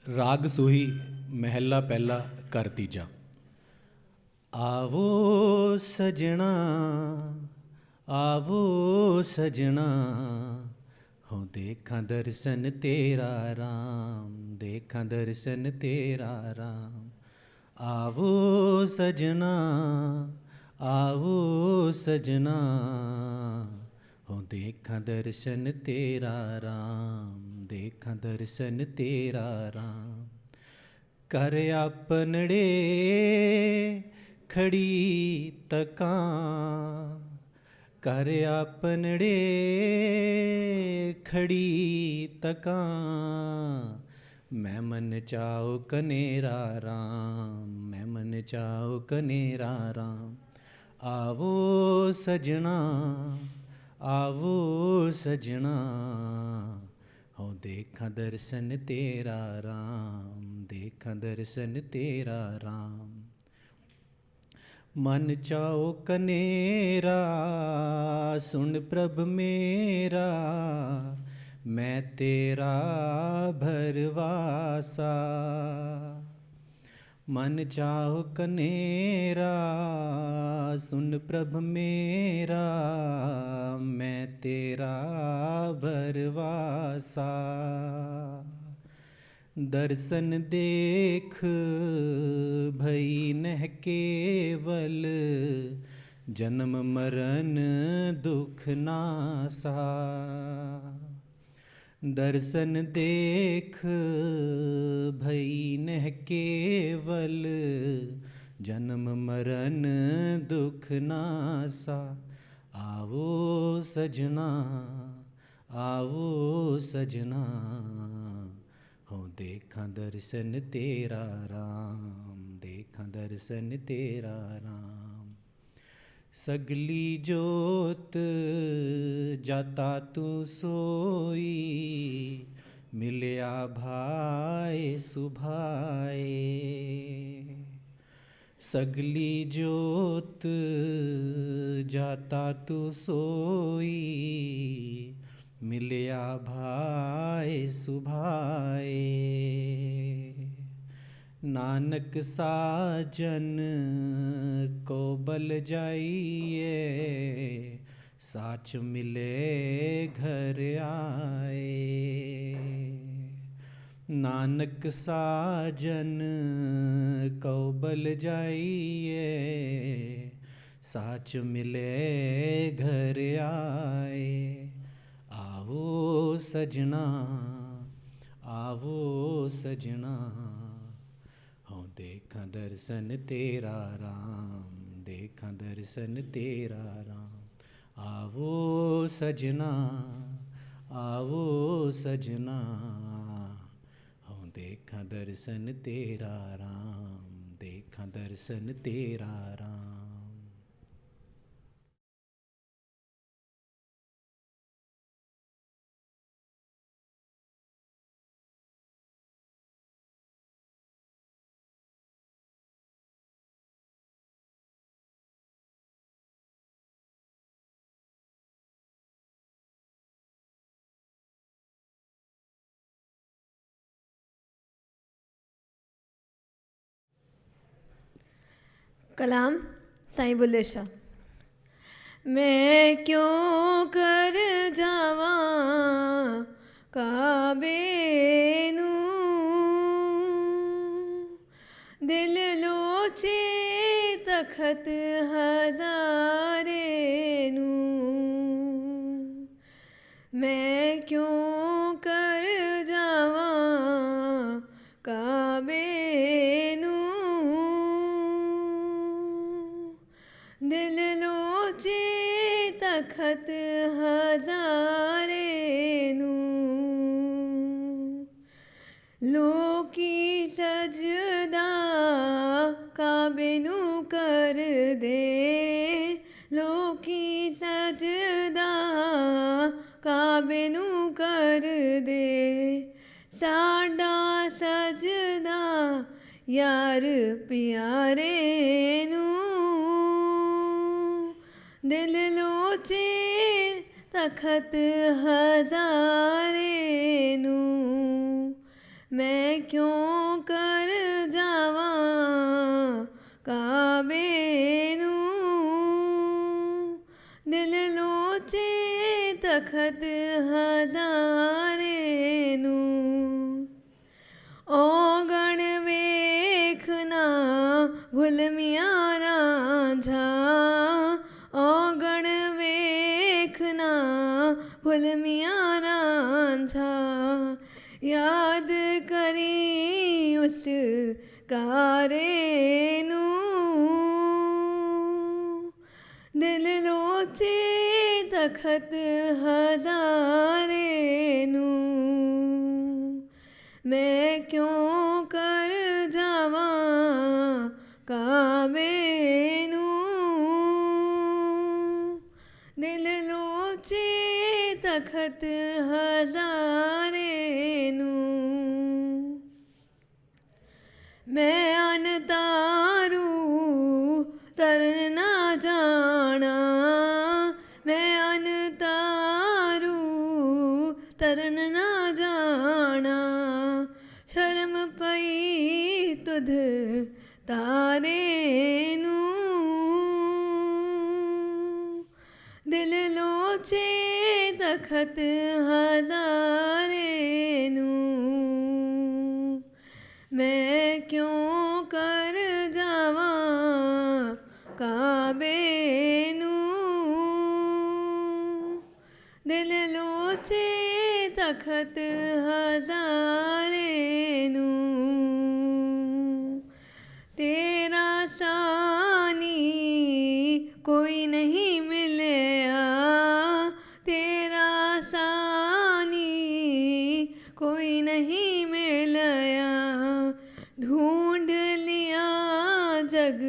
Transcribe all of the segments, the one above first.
राग सूही महला पहला कर तीजा। आवो सजना आवो सजना, हो देखा दर्शन तेरा राम, देखा दर्शन तेरा राम। आवो सजना आवो सजना, हो देखा दर्शन तेरा राम, देखा दर्शन तेरा राम। कर आपनड़े खड़ी तकां, कर आपनड़े खड़ी तकां, मैं मन चाओ कनेरा राम, मैं मन चाओ कनेरा राम। आवो सजना आवो सजना, हो देखा दर्शन तेरा राम, देखा दर्शन तेरा राम। मन चाओ कनेरा सुन प्रभ मेरा, मैं तेरा भरवासा। मन चाहो कनेरा सुन प्रभ मेरा, मैं तेरा भरवासा। दर्शन देख भई नह केवल, जन्म मरण दुख नासा। दर्शन देख भई नह केवल, जन्म मरण दुख नासा। आवो सजना आवो सजना, हो देखा दर्शन तेरा राम, देखा दर्शन तेरा राम। सगली जोत जाता तू सोई, मिलया भाई सुभाए। सगली जोत जाता तू सोई, मिलया भाई सुभाए। नानक साजन को बल जाइए, साच मिले घर आए। नानक साजन को बल जाइए, साच मिले घर आए। आवो सजना आवो सजना, हो देखा दर्शन तेरा राम, देखा दर्शन तेरा राम। आवो सजना आवो सजना, हो देखा दर्शन तेरा राम, देखा दर्शन तेरा राम। कलाम साईं बुल्ले शाह। मैं क्यों कर जावा काबे नू, दिल लोचे तखत हजारे नू। मैं क्यों कर जावा काबे नू, दिल लोचे तखत हजारे नू। लोकी सजदा काबे नू कर दे, लोकी सजदा काबे नू कर दे। साडा सजदा यार प्यारे नू, दिल लोचे तखत हजारे नू। मैं क्यों कर जावा काबे नू दिल लोचे तखत हजारे नू औगण वेखना भुल मियाँ रांझा औगण वेखना भुल मियाँ रांझा याद करी उस कारे नू दिल लोचे तखत हजारे नू मैं क्यों कर जावा काबे नू दिल लोचे तखत हजारे नू मैं अनतारू तरन ना जाना मैं अनतारू तरन ना जाना शर्म पई तुध तारे नू दिल लोचे तखत हजारे नू मैं क्यों कर जावा काबे नू दिल लोचे तखत हजारे नू तेरा सानी कोई नहीं मिलया तेरा सानी कोई नहीं मिलया ढूंढ लिया जग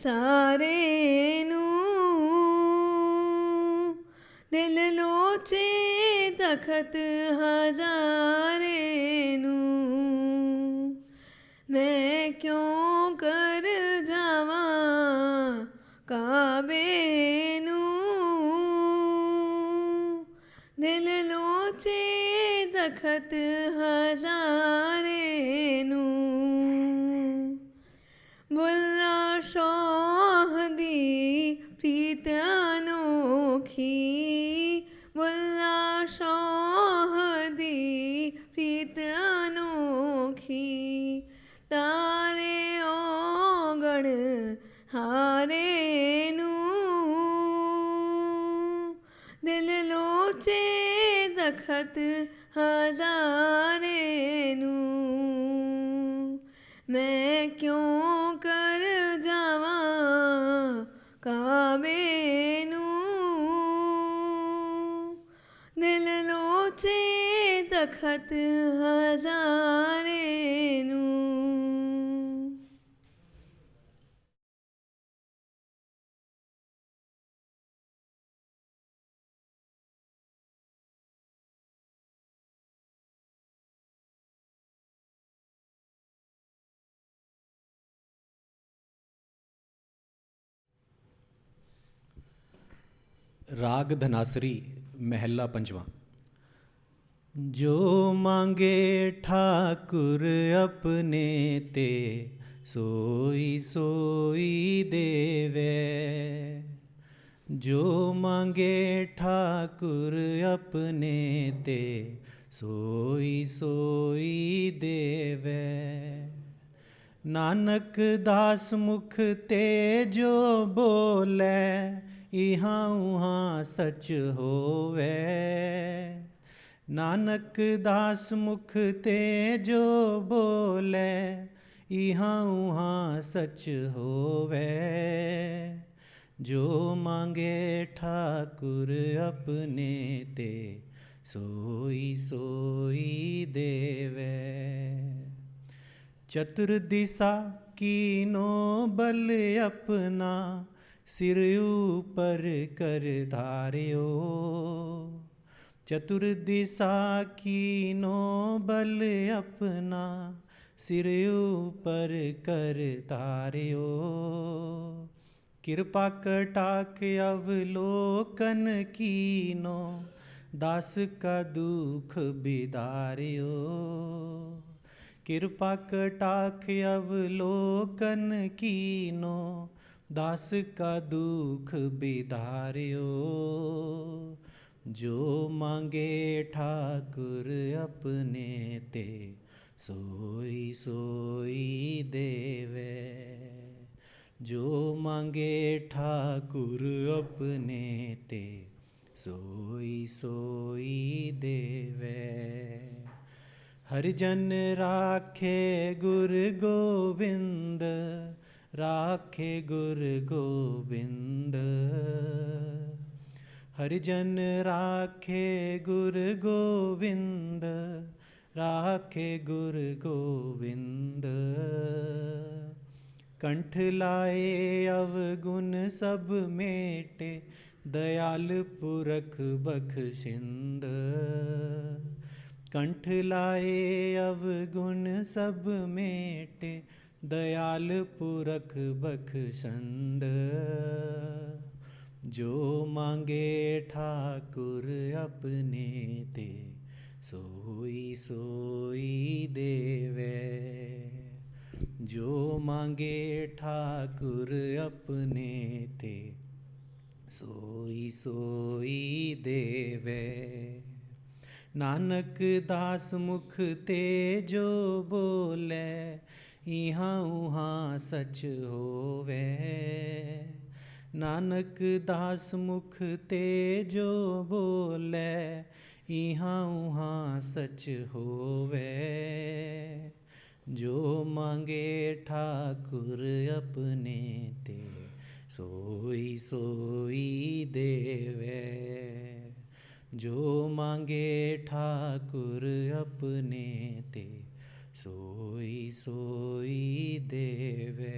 सारे नू दिल लोचे तखत हजारे नू मैं क्यों कर जावा काबे नू दिल लोचे तखत हजारे नू बुल्ला शोहदी प्रीत अनोखी बुल्ला शोहदी प्रीत अनोखी तारे औगण हारे नू दिल लोचे तखत हजारे नू मैं क्यों कर जावा काबे नू दिल लोचे तखत हजारे नू राग धनासरी महला पंजवा। जो मांगे ठाकुर अपने ते सोई सोई देवे जो मांगे ठाकुर अपने ते सोई सोई देवे नानक दास मुख ते जो बोले इहाँ उहाँ सच होवे नानक दास मुख ते जो बोले इहाँ उहाँ सच होवे जो मांगे ठाकुर अपने ते सोई सोई देवे चतुर्दिशा कीनो बल अपना सिर ऊपर कर धार्यो चतुर्दिशा कीनो बल अपना सिर ऊपर कर धार्यो कृपा कटाक अवलोकन कीनो दास का दुख बिदार्यो कृपा कटाक्ष अवलोकन कीनो, दास का दुख बिदार्यो। जो मांगे ठाकुर अपने ते, सोई सोई देवे। जो मांगे ठाकुर अपने ते, सोई सोई देवे। हरिजन राखे गुर गोविंद, राखे गुर गोविंद। हरिजन राखे गुर गोविंद, राखे गुर गोविंद। कंठ लाए अवगुण सब मेटे, दयाल पुरख बख्शिंद। कंठ लाए अवगुण सब मेटे, दयाल पुरख बख्शंद। जो मांगे ठाकुर अपने ते, सोई सोई देवे। जो मांगे ठाकुर अपने ते, सोई सोई देवे। नानक दास मुख ते जो बोले, इहाँ उहाँ सच होवे। नानक दास मुख ते जो बोले, इहाँ उहाँ सच होवे। जो मांगे ठाकुर अपने ते, सोई सोई देवे। जो मांगे ठाकुर अपने ते, सोई सोई देवे।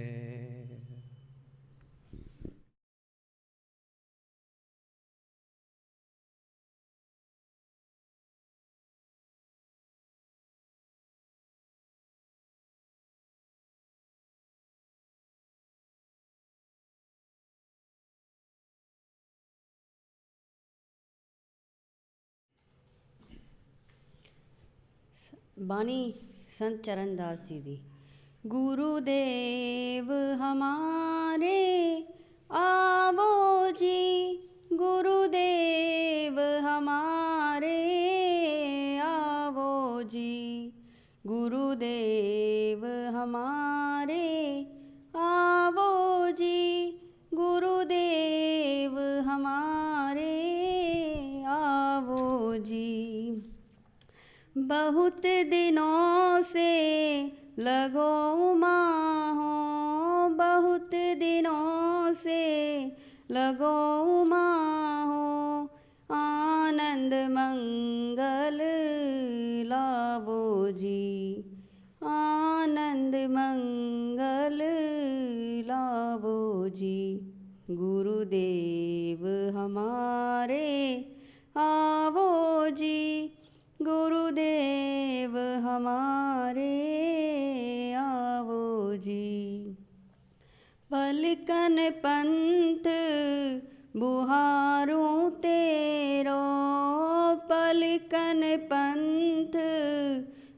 बानी संत चरणदास जी दी। गुरुदेव हमारे आवो जी, गुरुदेव हमारे आवो जी। गुरुदेव हमारे आवो जी, गुरुदेव हमारे आवो जी। बहुत दिनों से लगो माहो, बहुत दिनों से लगो माहो। आनंद मंगल लावो जी, आनंद मंगल लावो जी। गुरुदेव हमारे आवो जी, गुरुदेव हमारे आवो जी। पलकन पंथ बुहारूं तेरो, पलकन पंथ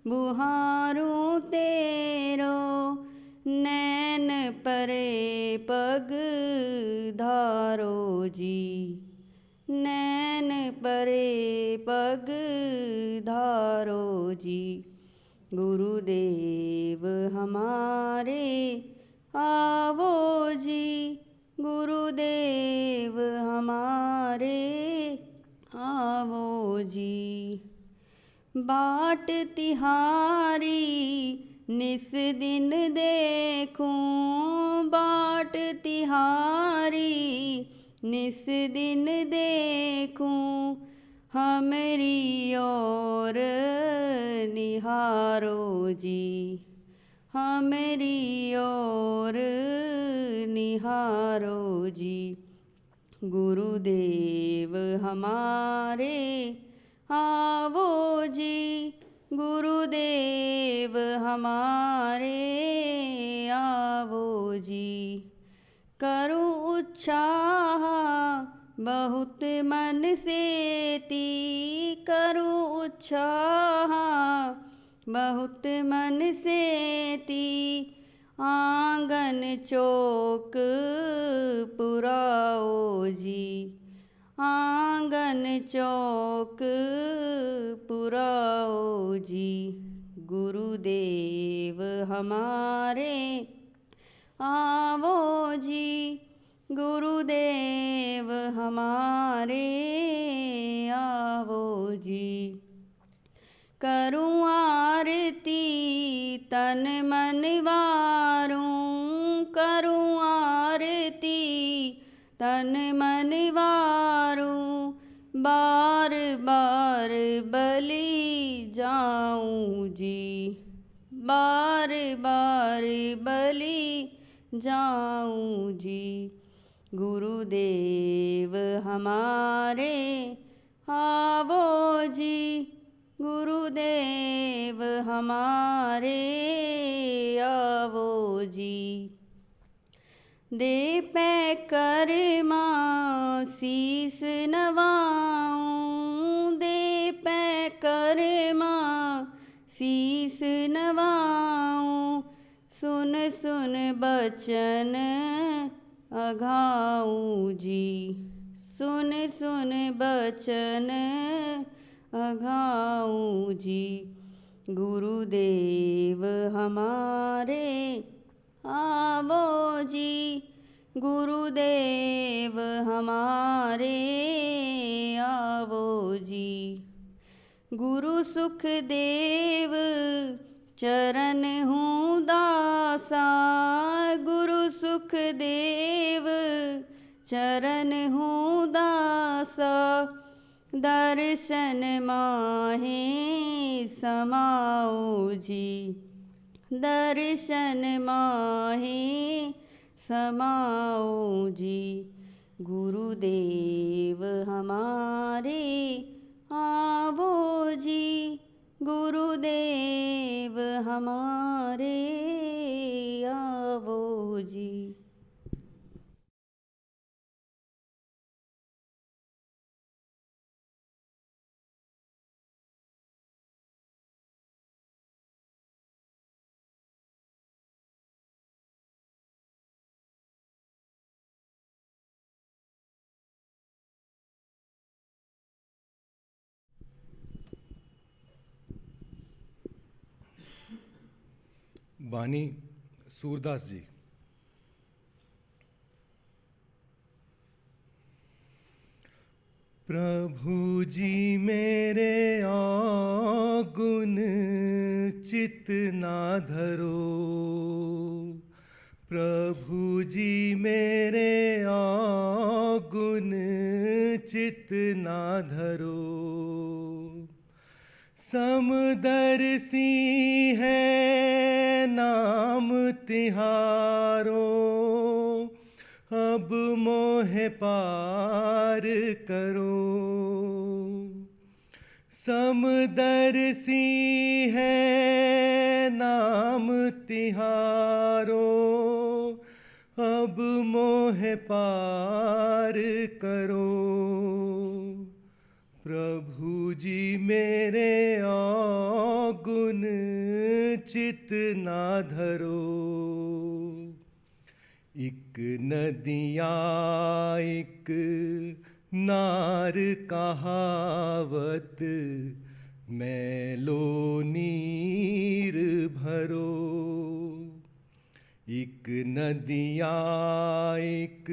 बुहारूं तेरो। नैन परे पग धारो जी, नैन परे पग धारो जी। गुरुदेव हमारे आवो जी, गुरुदेव हमारे आवो जी। बाट तिहारी निस दिन देखूं, बाट तिहारी निस दिन देखूं। हमरी ओर निहारो जी, हमरी ओर निहारो जी। गुरुदेव हमारे आवो जी, गुरुदेव हमारे आवो जी। करूं उत्साह बहुत मन से ती, करूं उत्साह बहुत मन सेती आंगन चौक पुराओ जी, आंगन चौक पुराओ जी। गुरुदेव हमारे आवो जी, गुरुदेव हमारे आवो जी। करूँ आरती तन मन वारूं, करूँ आरती तन मन वारूं, बार बार बलि जाऊं जी, बार बार बलि जाऊं जी। गुरुदेव हमारे आवो जी, गुरुदेव हमारे आवो जी। दे पै कर माँ शीस नवाऊं, दे पै कर माँ शीस नवाऊं, सुन सुन बचन अघाऊं जी, सुन सुन बचन अघाऊं जी। गुरुदेव हमारे आवो जी, गुरुदेव हमारे आवो जी। गुरु सुखदेव चरण हूँ दासा, गुरु सुखदेव चरण हूँ दासा, दर्शन माहे समाओ जी, दर्शन माहे समाओ जी। गुरुदेव हमारे आवो जी, गुरुदेव हमारे आवो जी। बानी सूरदास जी। प्रभु जी मेरे अवगुण चित ना धरो, प्रभु जी मेरे अवगुण चित ना धरो। समदर्शी है नाम तिहारो, अब मोह पार करो। समदर्शी है नाम तिहारो, अब मोह पार करो। प्रभु जी मेरे अवगुण चित ना धरो। एक नदिया एक नार कहावत, मैलो नीर भरो। एक नदिया एक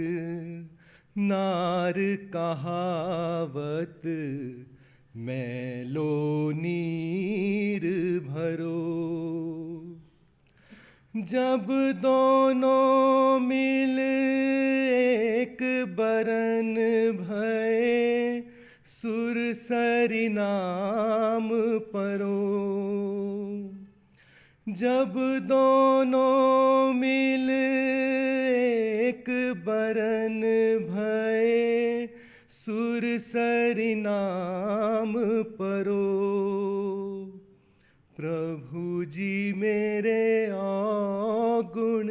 नार कहावत, मैलो नीर भरो। जब दोनों मिल एक बरन भये, सुरसरि नाम परो। जब दोनों मिल एक बरन भये, सुरसरि नाम परो। प्रभु जी मेरे अवगुण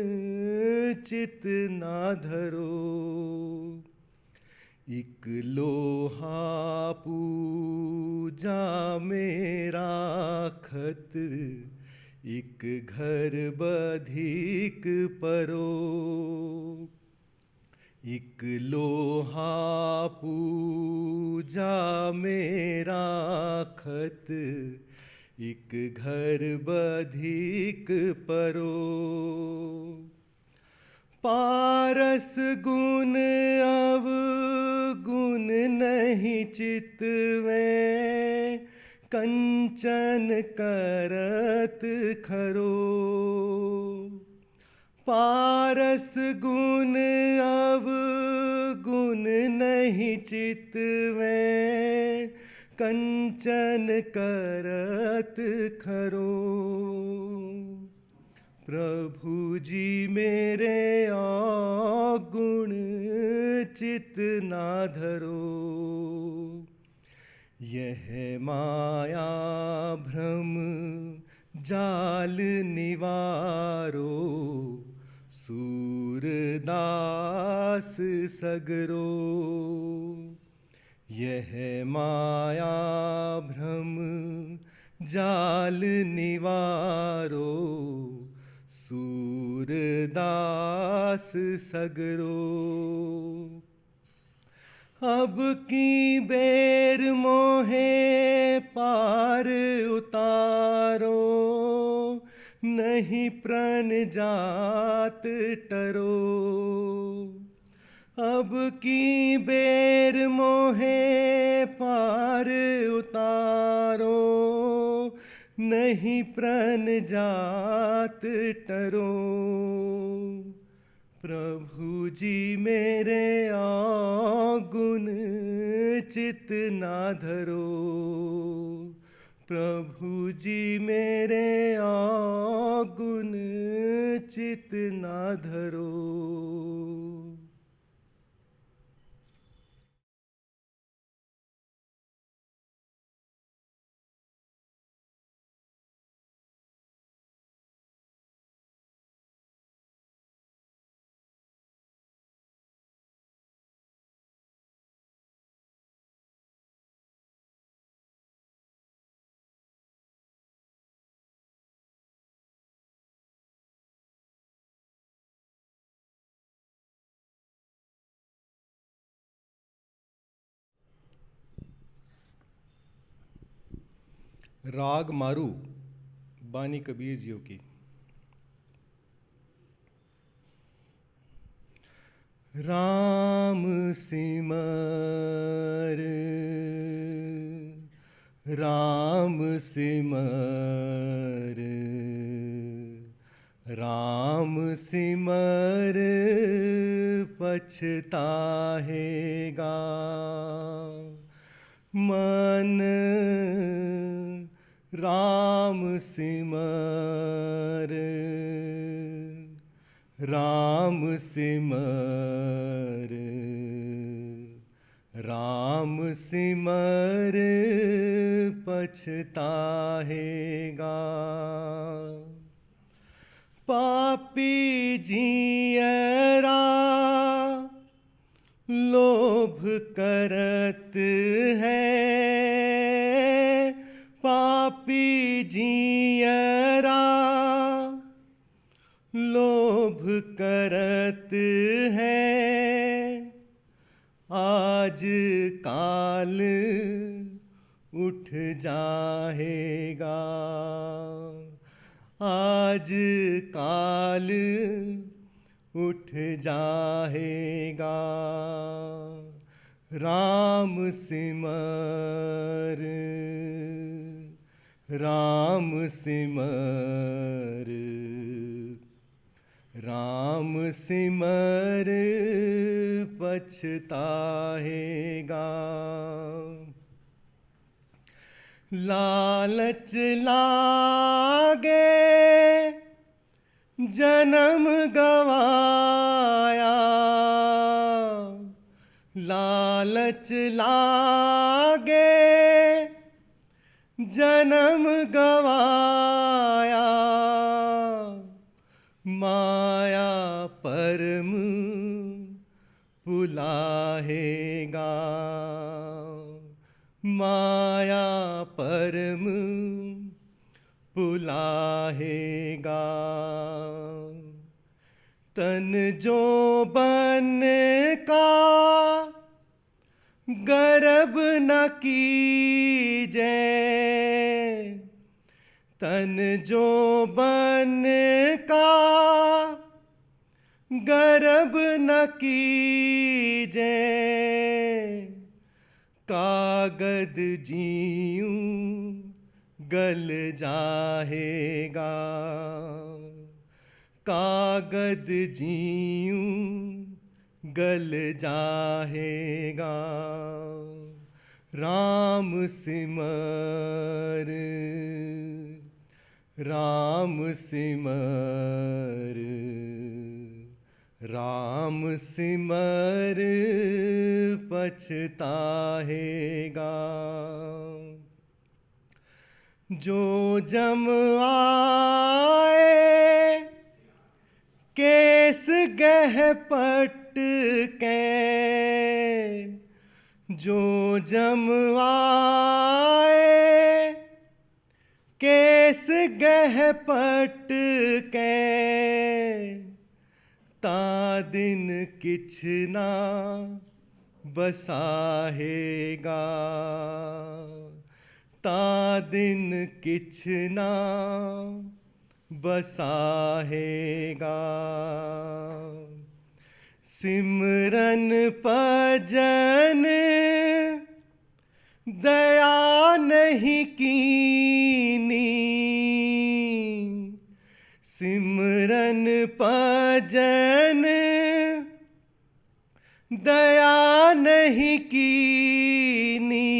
चित ना धरो। एक लोहा पूजा मेरा खत, एक घर बधिक परो। एक लोहा पूजा मेरा खत, एक घर बधिक परो। पारस गुण अवगुण नहीं चित में, कंचन करत खरो। पारस गुण अवगुण नहीं चित में, कंचन करत खरो। प्रभु जी मेरे अवगुण चित ना धरो। यह माया भ्रम जाल निवारो, सूरदास सगरो। यह माया भ्रम जाल निवारो, सूरदास सगरो। अब की बेर मोहे पार उतारो, नहीं प्रण जात टरो। अब की बेर मोहे पार उतारो, नहीं प्रण जात टरो। प्रभु जी मेरे अवगुण चित ना धरो। प्रभु जी मेरे अवगुण चित ना धरो। राग मारू बानी कबीर जियों की। राम सिमर, राम सिमर, राम सिमर पछताहेगा मन। राम सिमर, राम सिमर, राम सिमर पछताहेगा। पापी जियरा लोभ करत है, पापी जियरा लोभ करत है। आज काल उठ जाएगा, आज काल उठ जाएगा। राम सिमर, राम सिमर, राम सिमर पछताहेगा। लालच लागे जन्म गवाया, लालच लागे जन्म गवाया। माया परम पुलाहेगा माया परम पुलाहेगा तन जो बन का गर्भ न कीजे तन जो बन का गर्भ न कीजे कागद जीऊं गल जाहेगा कागद जीऊं गल जाहेगा राम सिमर राम सिमर राम सिमर पछताहेगा जो जम आए केस गह पट के जो जम आए केस गह पट के ता दिन किछ ना बसाहेगा ता दिन किछ ना बसाहेगा सिमरन भजन दया नहीं कीनी सिमरन भजन दया नहीं कीनी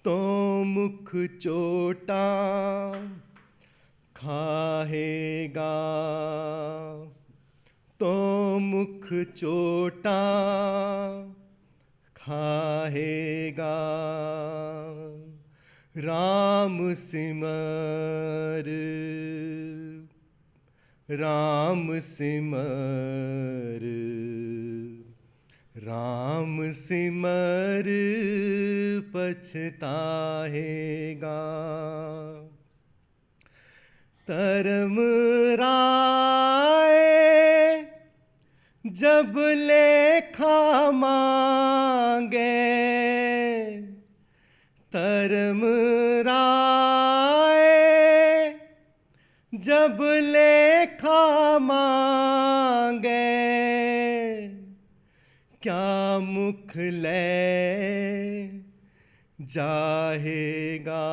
तो मुख चोटा खाहेगा तो मुख चोटा खाहेगा राम सिमर राम सिमर राम सिमर पछताहेगा तरम राय जब लेखा मांगे तरम राय जब लेखा मांगे क्या मुख ले जाहेगा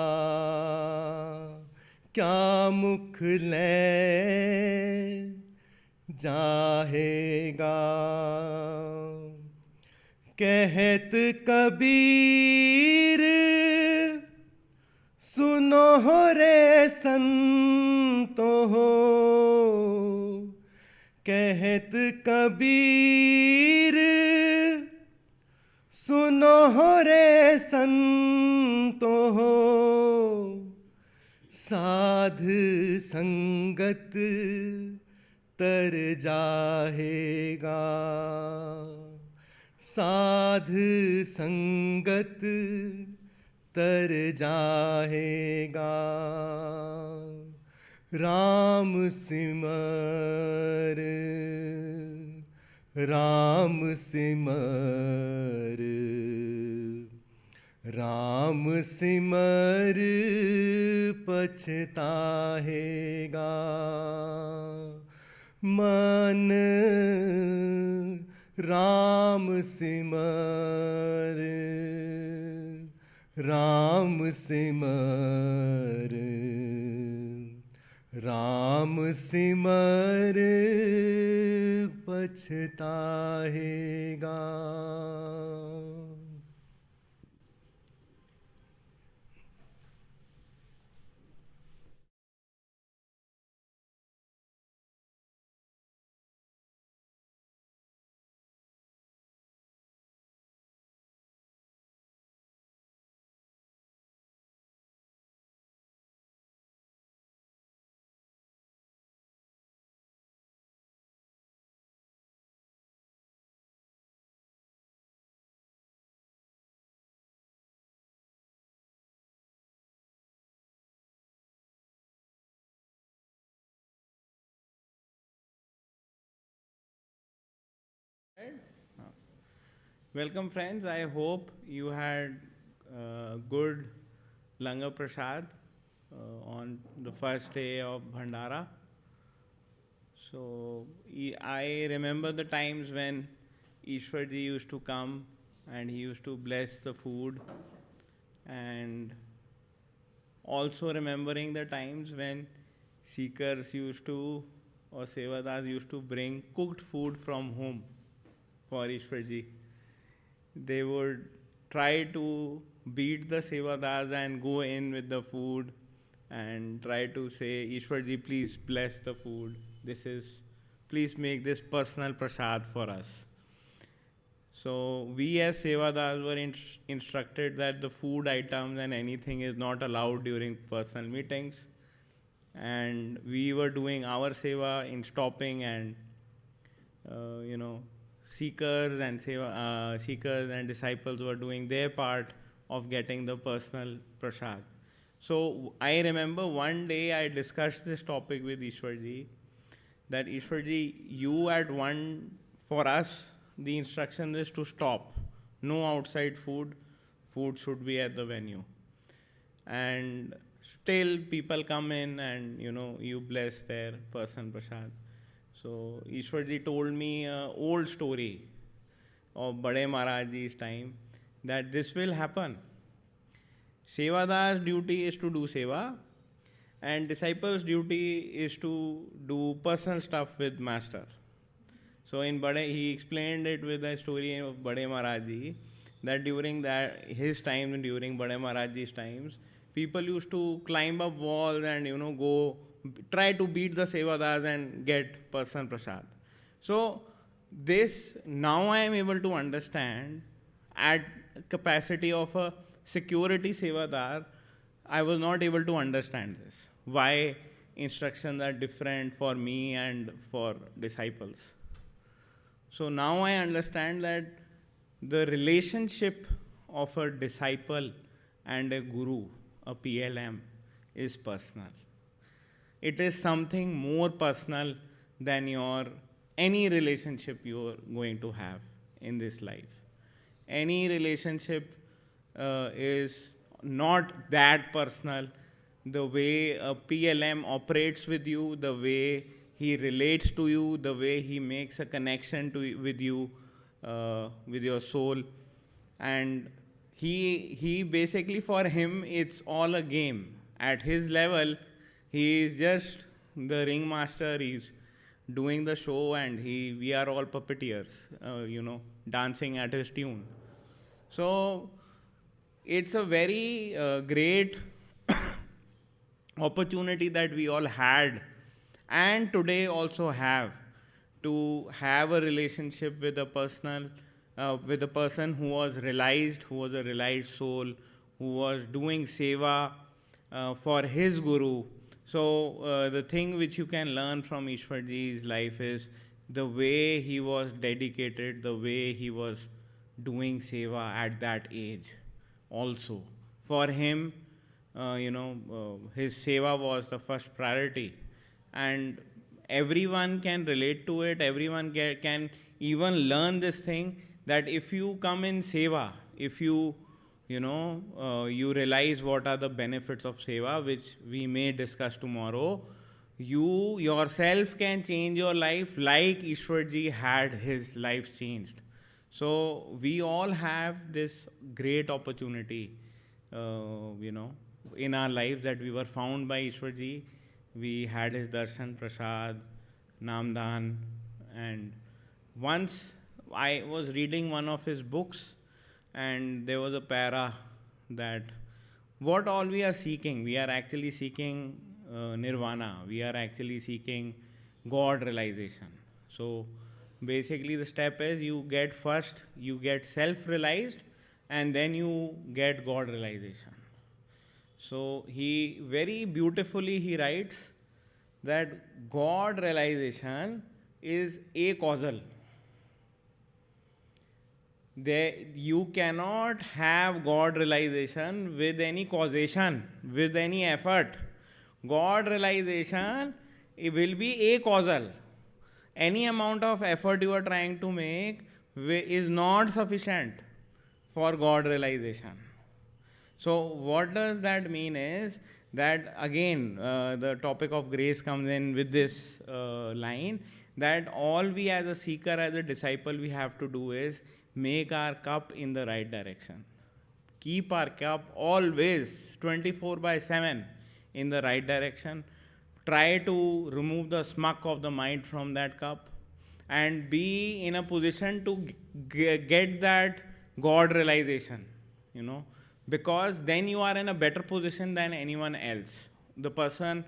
क्या मुख ले जाहेगा कहत कबीर सुनो रे संतो हो कहत कबीर सुनो रे संतो हो साध संगत तर जाहेगा साध संगत तर जाहेगा राम सिमर राम सिमर राम सिमर पछताहेगा मन राम सिमर राम सिमर राम सिमर पछताहेगा। Welcome, friends. I hope you had good Langar Prashad on the first day of Bhandara. So I remember the times when Ishwar ji used to come and he used to bless the food, and also remembering the times when seekers used to or sevadas used to bring cooked food from home for Ishwar ji. They would try to beat the sevadas and go in with the food and try to say, Ishwar ji, please bless the food. Please make this personal prashad for us. So we as sevadas were instructed that the food items and anything is not allowed during personal meetings. And we were doing our seva in stopping, and seekers and disciples were doing their part of getting the personal prashad. So I remember one day I discussed this topic with Ishwar ji, that Ishwar ji, for us, the instruction is to stop. No outside food. Food should be at the venue. And still people come in and, you bless their person prashad. So Ishwar ji told me an old story of Bade Maharaj ji's time, that this will happen. Sevada's duty is to do seva, and disciples' duty is to do personal stuff with master. So he explained it with a story of Bade Maharaj ji, that during during Bade Maharaj ji's times, people used to climb up walls and go try to beat the sevadas and get personal prasad. So this now I am able to understand at capacity of a security sevadar. I was not able to understand this. Why instructions are different for me and for disciples. So now I understand that the relationship of a disciple and a guru, a PLM, is personal. It is something more personal than any relationship you're going to have in this life. Any relationship is not that personal. The way a PLM operates with you, the way he relates to you, the way he makes a connection with you, with your soul. And he basically, for him, it's all a game. At his level, he is just the ringmaster. He's doing the show, and we are all puppeteers, dancing at his tune. So it's a very great opportunity that we all had, and today also have, to have a relationship with a person who was a realized soul, who was doing seva for his guru. So the thing which you can learn from Ishwar ji's life is the way he was dedicated, the way he was doing seva at that age also. For him, his seva was the first priority, and everyone can relate to it. Everyone can even learn this thing, that if you come in seva, if you realize what are the benefits of seva, which we may discuss tomorrow, you yourself can change your life like Ishwar ji had his life changed. So we all have this great opportunity, in our lives, that we were found by Ishwar ji. We had his darshan, prashad, namdan, and once I was reading one of his books, and there was a para that what all we are seeking, we are actually seeking nirvana, we are actually seeking God realization. So basically the step is you get self-realized, and then you get God realization. So he very beautifully he writes that God realization is acausal. You cannot have God realization with any causation, with any effort. God realization, it will be acausal. Any amount of effort you are trying to make is not sufficient for God realization. So what does that mean is that again the topic of grace comes in with this line, that all we as a seeker, as a disciple, we have to do is make our cup in the right direction. Keep our cup always 24/7 in the right direction. Try to remove the smuck of the mind from that cup and be in a position to get that God realization, because then you are in a better position than anyone else. The person,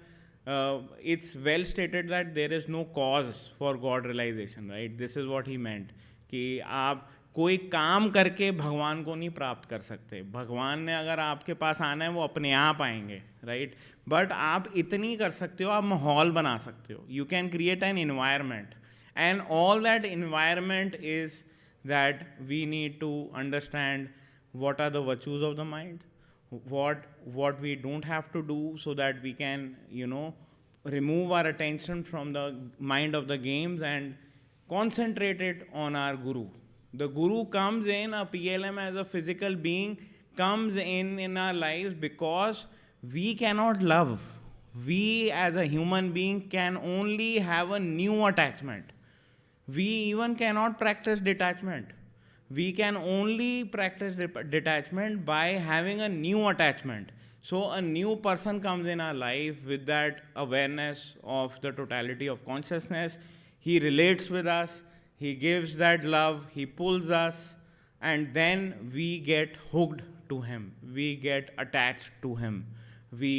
it's well stated that there is no cause for God realization, right? This is what he meant, कि आप कोई काम करके भगवान को नहीं प्राप्त कर सकते. भगवान ने अगर आपके पास आना है वो अपने आप आएंगे, राइट? बट आप इतनी कर सकते हो, आप माहौल बना सकते हो. You can create an environment, and all that environment is that we need to understand what are the virtues of the mind, what we don't have to do, so that we can remove our attention from the mind of the games and concentrate it on our guru. The guru comes in, a PLM as a physical being comes in our lives because we cannot love. We as a human being can only have a new attachment. We even cannot practice detachment. We can only practice detachment by having a new attachment. So a new person comes in our life with that awareness of the totality of consciousness. He relates with us, he gives that love, he pulls us, and then we get hooked to him. We get attached to him. We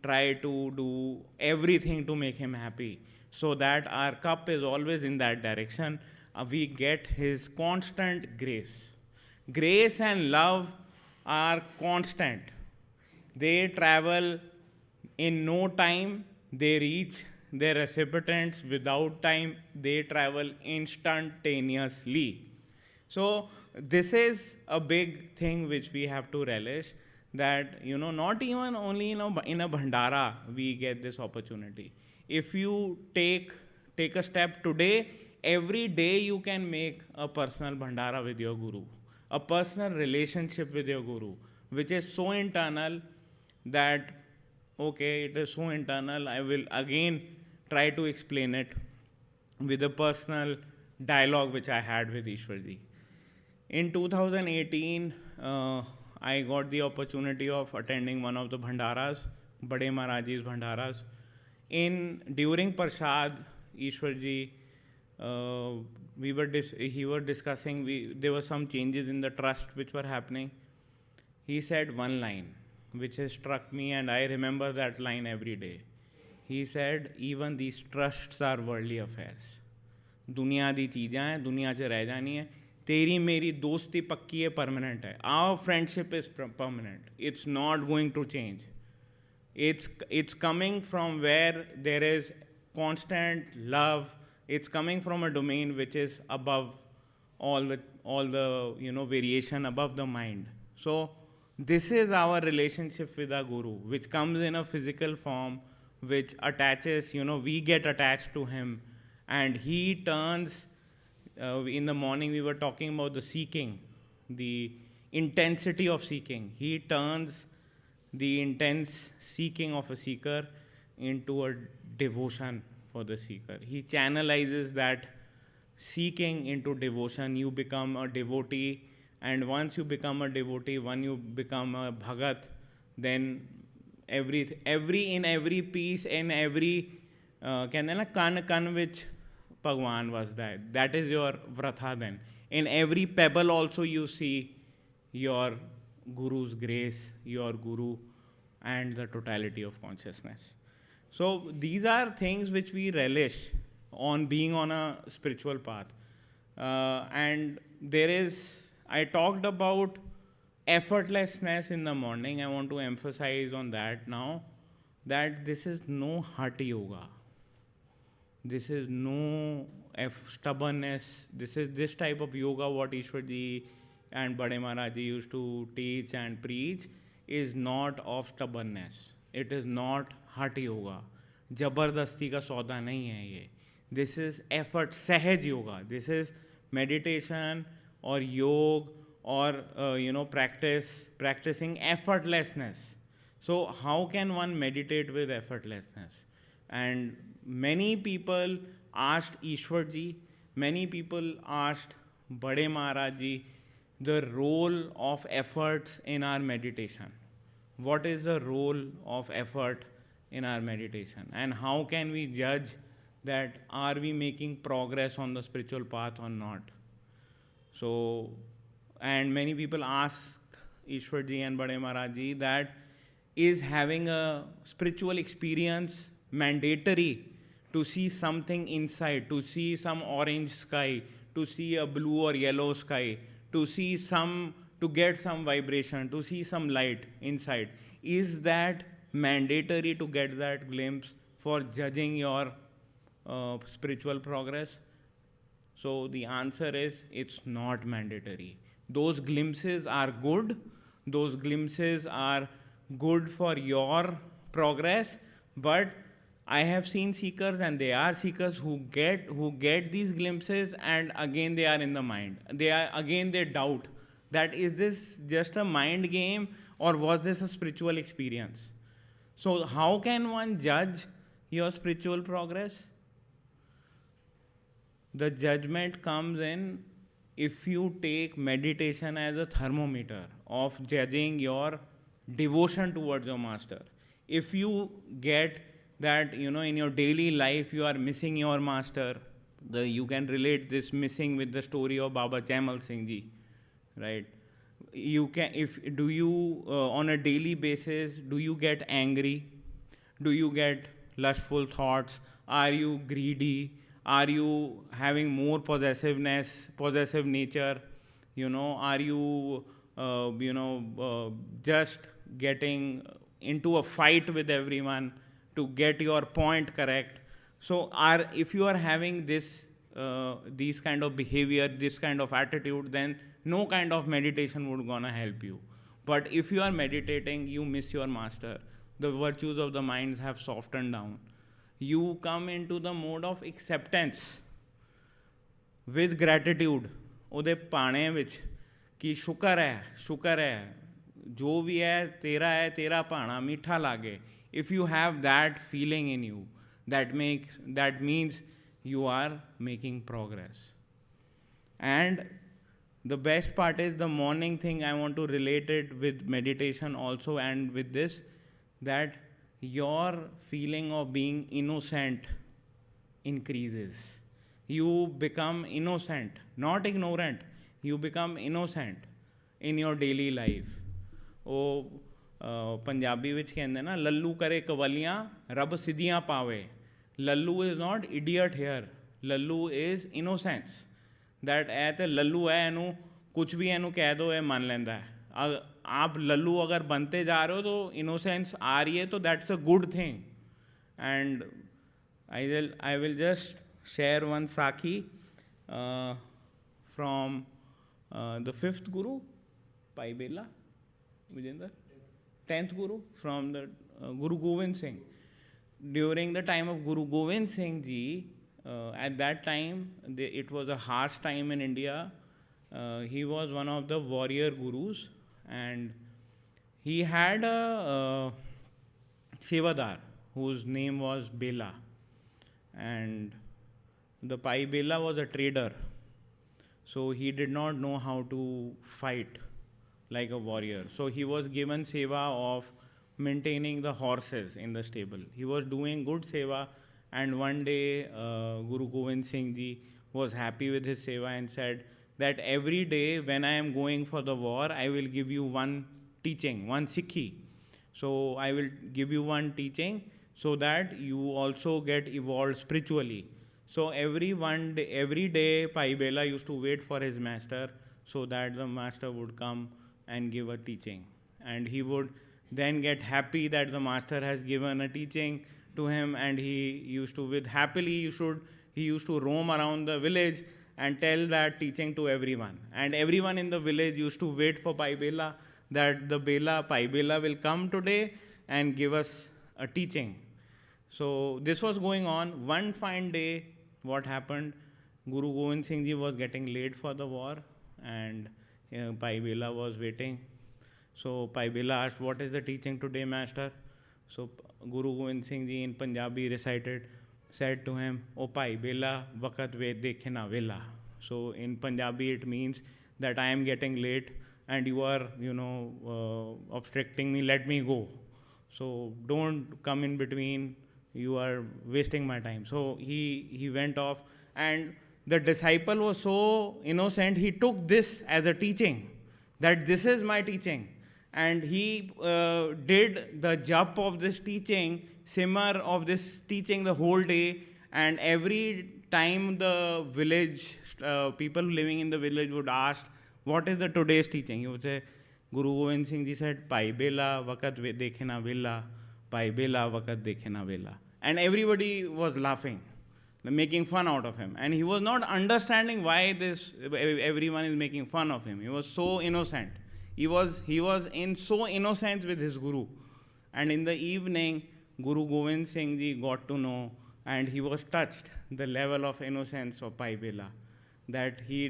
try to do everything to make him happy, so that our cup is always in that direction. We get his constant grace. Grace and love are constant. They travel in no time. They reach their recipients without time. They travel instantaneously. So this is a big thing which we have to relish, that not even only in a Bhandara we get this opportunity. If you take a step today, every day you can make a personal Bhandara with your Guru, a personal relationship with your Guru, which is so internal that, okay, it is so internal. I will again try to explain it with a personal dialogue which I had with Ishwarji. In 2018, I got the opportunity of attending one of the Bhandaras, Bade Maharaji's Bhandaras. During Prashad, Ishwarji, he was discussing, there were some changes in the trust which were happening. He said one line which has struck me, and I remember that line every day. He said, even these trusts are worldly affairs. दुनिया दी चीज़ें हैं, दुनिया से रह जानी है. तेरी मेरी दोस्ती पक्की है, परमानेंट है. Our friendship is permanent. It's not going to change. It's coming from where there is constant love. It's coming from a domain which is above all the variation, above the mind. So this is our relationship with our Guru, which comes in a physical form, which attaches, we get attached to him, and he turns. In the morning we were talking about the seeking, the intensity of seeking. He turns the intense seeking of a seeker into a devotion for the seeker. He channelizes that seeking into devotion. You become a devotee, and once you become a devotee, when you become a bhagat, then every piece, in every kan which Bhagwan was that is your vratha then. In every pebble also you see your Guru's grace, your Guru, and the totality of consciousness. So these are things which we relish on being on a spiritual path. And I talked about effortlessness in the morning. I want to emphasize on that now, that this is no hatha yoga. This is no stubbornness. This type of yoga what Ishwarji and Bade Maharaji used to teach and preach is not of stubbornness. It is not hatha yoga. Jabardasti ka sauda nahi hai ye. This is effort, sahaj yoga. This is meditation or yoga or practicing effortlessness. So how can one meditate with effortlessness? And many people asked Ishwar ji, many people asked Bade Maharaj ji the role of efforts in our meditation. What is the role of effort in our meditation, and how can we judge that are we making progress on the spiritual path or not? So, and many people ask Ishwar ji and Bade Maharaj ji that is having a spiritual experience mandatory to see something inside, to see some orange sky, to see a blue or yellow sky, to see to get some vibration, to see some light inside. Is that mandatory to get that glimpse for judging your spiritual progress? So the answer is it's not mandatory. Those glimpses are good. Those glimpses are good for your progress. But I have seen seekers, and they are seekers who get these glimpses, and again they are in the mind. They doubt that is this just a mind game or was this a spiritual experience? So how can one judge your spiritual progress? The judgment comes in if you take meditation as a thermometer of judging your devotion towards your master. If you get that in your daily life you are missing your master, you can relate this missing with the story of Baba Jaimal Singh ji, right? You can, on a daily basis, do you get angry? Do you get lustful thoughts? Are you greedy? Are you having more possessive nature? Are you, just getting into a fight with everyone to get your point correct? So if you are having these kind of behavior, this kind of attitude, then no kind of meditation would gonna help you. But if you are meditating, you miss your master. The virtues of the mind have softened down. You come into the mode of acceptance with gratitude. ਉਹਦੇ ਪਾਣੇ ਵਿੱਚ कि शुक्र है जो भी है तेरा पाना मीठा लागे. If you have that feeling in you, that means you are making progress. And the best part is the morning thing. I want to relate it with meditation also, and with this, that your feeling of being innocent increases. You become innocent, not ignorant. You become innocent in your daily life. Punjabi विच कहंदे ना लल्लू करे कवलियां रब सिद्धियां पावे. Lallu is not idiot here. Lallu is innocence. That ऐ ते लल्लू है, Inu कुछ भी एनू कह दो ये मान लेंदा है. आप लल्लू अगर बनते जा रहे हो तो innocence आ रही है तो that's a good thing. And I will just share one sakhi from the 5th Guru, Pai Bela, Vijender, 10th Guru, from the Guru Govind Singh. During the time of Guru Govind Singh ji, at that time, it was a harsh time in India. He was one of the warrior gurus, and he had a sevadar whose name was Bela. And the Pai Bela was a trader. So he did not know how to fight like a warrior. So he was given seva of maintaining the horses in the stable. He was doing good seva, and one day Guru Govind Singh ji was happy with his seva and said that every day when I am going for the war, I will give you one teaching, one sikhi. So I will give you one teaching so that you also get evolved spiritually. So every day Pai Bela used to wait for his master so that the master would come and give a teaching. And he would then get happy that the master has given a teaching to him, and he used to roam around the village and tell that teaching to everyone. And everyone in the village used to wait for Pai Bela, that Pai Bela will come today and give us a teaching. So this was going on. One fine day, what happened, Guru Gobind Singh Ji was getting late for the war, and Pai Bela was waiting. So Pai Bela asked, "What is the teaching today, Master?" So Guru Gobind Singh Ji in Punjabi said to him, "O Pai Bela, Vakat ve dekhe na vela." So in Punjabi it means that I am getting late and you are, obstructing me. Let me go. So don't come in between. You are wasting my time. So he went off, and the disciple was so innocent. He took this as a teaching, that this is my teaching, and he did the jap of this teaching, simmer of this teaching the whole day. And every time the village people living in the village would ask, "What is the today's teaching?" He would say, Guru Gobind Singh Ji said, "Pai Bela vakat dekhe na vela, Pai Bela vakat dekhe na vela." And everybody was laughing, making fun out of him. And he was not understanding why everyone is making fun of him. He was so innocent. He was in so innocent with his Guru. And in the evening, Guru Gobind Singh Ji got to know, and he was touched, the level of innocence of Pai Bela, that he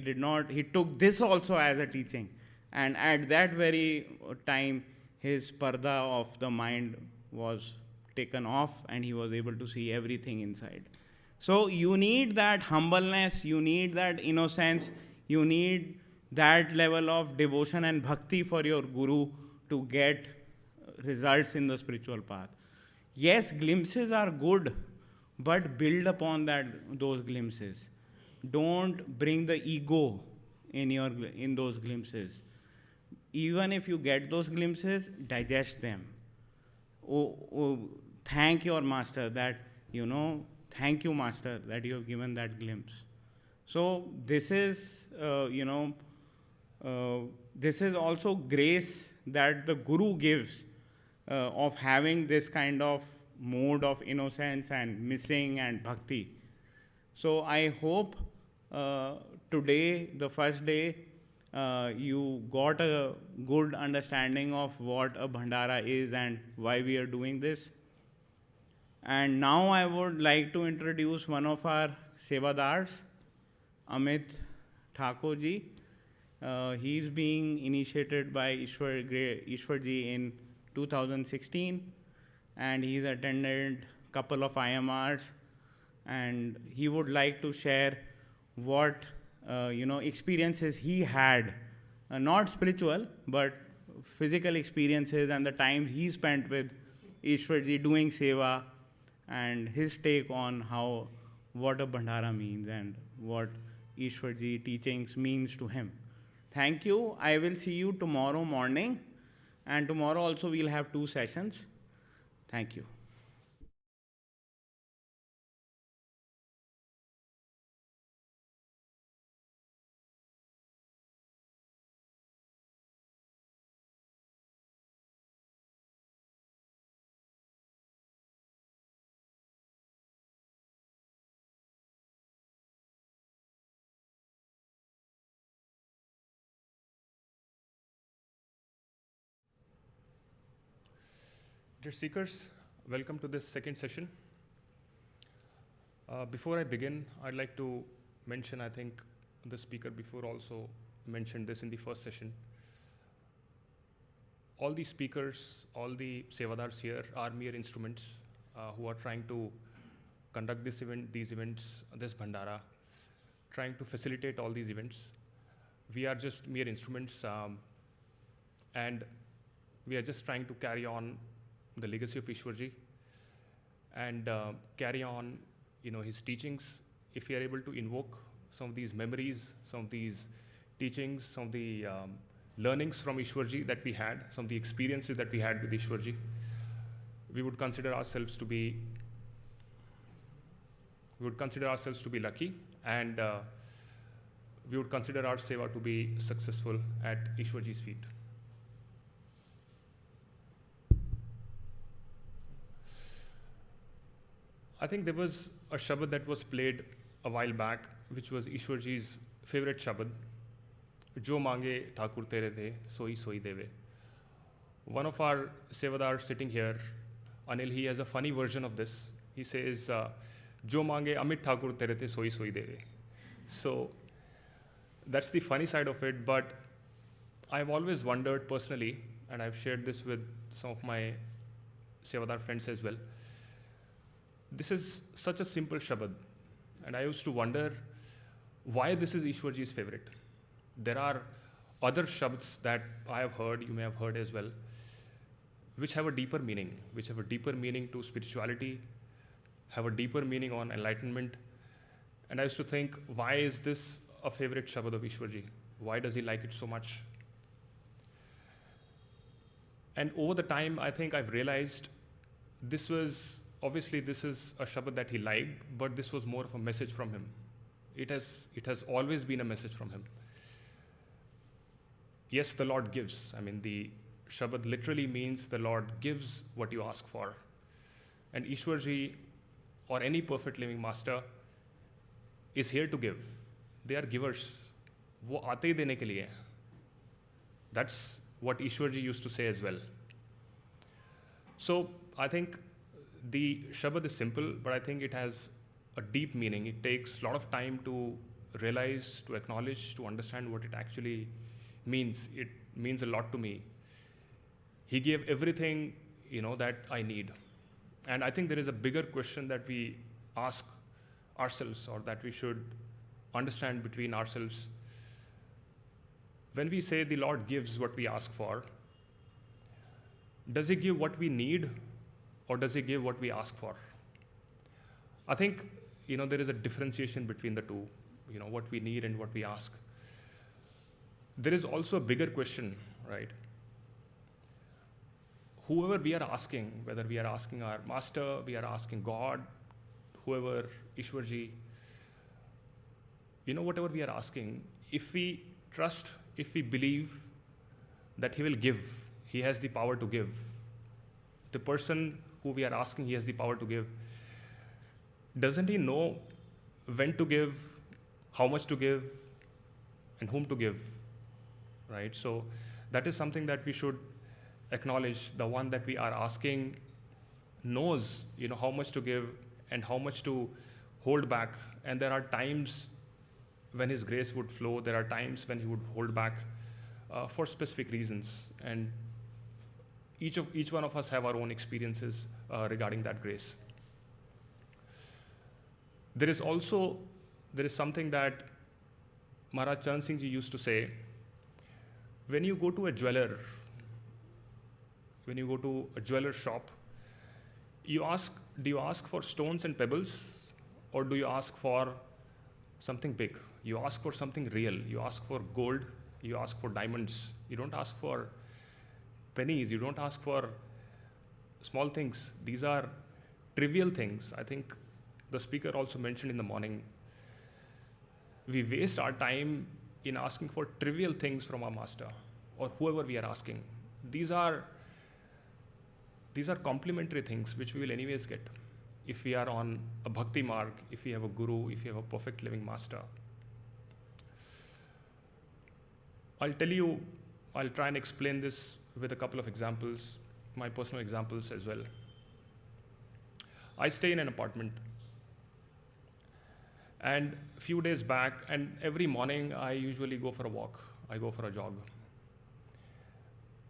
took this also as a teaching. And at that very time, his parda of the mind was taken off, and he was able to see everything inside. So you need that humbleness, you need that innocence, you need that level of devotion and bhakti for your Guru to get results in the spiritual path. Yes, glimpses are good, but build upon those glimpses. Don't bring the ego in those glimpses. Even if you get those glimpses, digest them. Thank your master thank you, master, that you have given that glimpse. So this is, this is also grace that the Guru gives of having this kind of mode of innocence and missing and bhakti. So I hope today, the first day, you got a good understanding of what a Bhandara is and why we are doing this. And now I would like to introduce one of our Sevadars, Amit Thakur ji. He is being initiated by Ishwar ji in 2016, and he's attended a couple of IMRs, and he would like to share what experiences he had, not spiritual, but physical experiences, and the time he spent with Ishwar ji doing seva, and his take on what a Bhandara means and what Ishwar ji teachings means to him. Thank you. I will see you tomorrow morning, and tomorrow also we'll have 2 sessions. Thank you. Dear seekers, welcome to this second session. Before I begin, I'd like to mention, I think the speaker before also mentioned this in the first session. All the speakers, all the Sevadars here are mere instruments who are trying to conduct these events, this Bhandara, trying to facilitate all these events. We are just mere instruments, and we are just trying to carry on the legacy of Ishwarji and carry on, his teachings. If we are able to invoke some of these memories, some of these teachings, some of the learnings from Ishwarji that we had, some of the experiences that we had with Ishwarji, we would consider ourselves to be lucky, and we would consider our seva to be successful at Ishwarji's feet. I think there was a Shabd that was played a while back, which was Ishwarji's favorite Shabd, Jo mange Thakur tere the, soi soi deve. One of our Sevadars sitting here, Anil, he has a funny version of this. He says, Jo mange Amit Thakur tere the, soi soi deve. So that's the funny side of it, but I've always wondered personally, and I've shared this with some of my Sevadar friends as well. This is such a simple Shabad, and I used to wonder why this is Ishwarji's favorite. There are other Shabds that I have heard, you may have heard as well, which have a deeper meaning, to spirituality, have a deeper meaning on enlightenment. And I used to think, why is this a favorite Shabad of Ishwarji? Why does he like it so much? And over the time, I think I've realized this is a Shabad that he liked, but this was more of a message from him. It has always been a message from him. Yes, the Lord gives. I mean, the Shabad literally means the Lord gives what you ask for. And Ishwarji, or any perfect living master, is here to give. They are givers. वो आते ही देने के लिए हैं. That's what Ishwarji used to say as well. So I think the Shabad is simple, but I think it has a deep meaning. It takes a lot of time to realize, to acknowledge, to understand what it actually means. It means a lot to me. He gave everything, that I need. And I think there is a bigger question that we ask ourselves, or that we should understand between ourselves. When we say the Lord gives what we ask for, does he give what we need, or does he give what we ask for? I think, there is a differentiation between the two, what we need and what we ask. There is also a bigger question, right? Whoever we are asking, whether we are asking our master, we are asking God, whoever, Ishwarji, whatever we are asking, if we trust, if we believe that he will give, he has the power to give. The person who we are asking, he has the power to give. Doesn't he know when to give, how much to give, and whom to give, right? So that is something that we should acknowledge. The one that we are asking knows, how much to give and how much to hold back. And there are times when his grace would flow. There are times when he would hold back for specific reasons. And each one of us have our own experiences regarding that grace. There is something that Maharaj Charan Singh Ji used to say. When you go to a jeweler, when you go to a jeweler's shop, do you ask for stones and pebbles, or do you ask for something big? You ask for something real. You ask for gold. You ask for diamonds. You don't ask for pennies. You don't ask for small things. These are trivial things. I think the speaker also mentioned in the morning, we waste our time in asking for trivial things from our master or whoever we are asking. These are complementary things which we will anyways get if we are on a bhakti marg, if we have a guru, if we have a perfect living master. I'll try and explain this with a couple of examples, my personal examples as well. I stay in an apartment, and a few days back, and every morning I usually go for a walk, I go for a jog.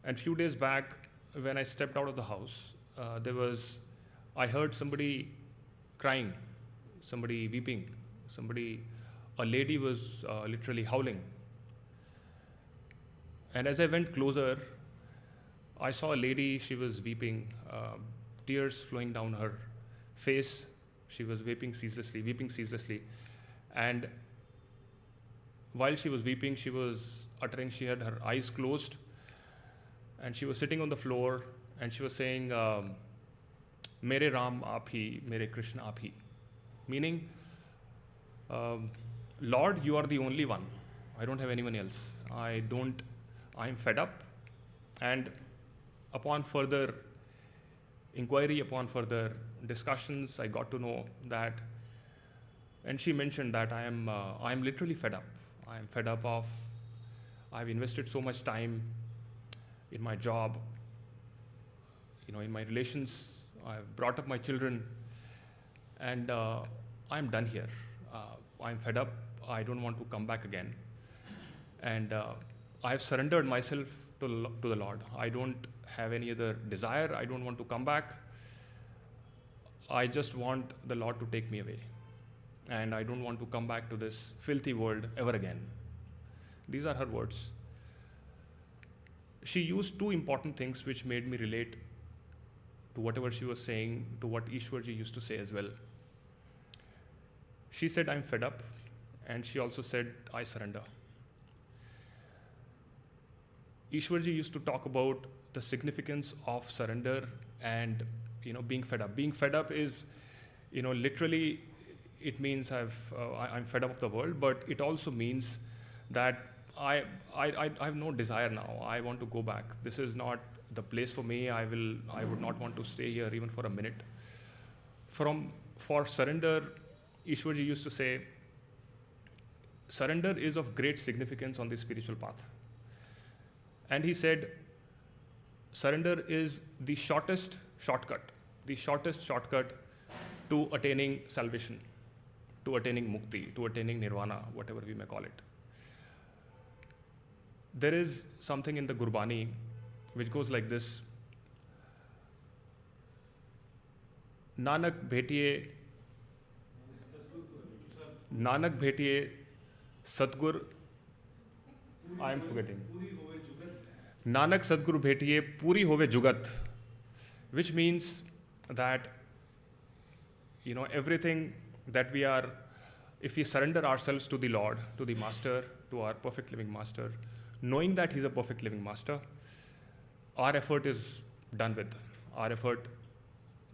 And a few days back, when I stepped out of the house, I heard somebody crying, somebody weeping, a lady was literally howling. And as I went closer, I saw a lady, she was weeping, tears flowing down her face. She was weeping ceaselessly. And while she was weeping, she was uttering, she had her eyes closed, and she was sitting on the floor, and she was saying, Mere Ram aap hi, Mere Krishna aap hi. Meaning, Lord, you are the only one. I don't have anyone else. I'm fed up. And upon further inquiry, upon further discussions, I got to know that, and she mentioned that I am literally fed up. I am fed up of, I've invested so much time in my job, in my relations. I've brought up my children, and I'm done here. I'm fed up. I don't want to come back again. And I've surrendered myself to the Lord. I don't have any other desire. I don't want to come back. I just want the Lord to take me away. And I don't want to come back to this filthy world ever again. These are her words. She used two important things which made me relate to whatever she was saying, to what Ishwarji used to say as well. She said, I'm fed up. And she also said, I surrender. Ishwarji used to talk about the significance of surrender and being fed up. Being fed up is, literally, it means I'm fed up of the world, but it also means that I have no desire now. I want to go back. This is not the place for me. I would not want to stay here even for a minute. For surrender, Ishwarji used to say, surrender is of great significance on the spiritual path. And he said, surrender is the shortest shortcut to attaining salvation, to attaining mukti, to attaining nirvana, whatever we may call it. There is something in the Gurbani which goes like this. Nanak bhetiye Satgur, I am forgetting. Nanak Sadguru bhetiye puri hove jugat, which means that, everything that we are, if we surrender ourselves to the Lord, to the Master, to our perfect living Master, knowing that He's a perfect living Master, our effort is done with. Our effort,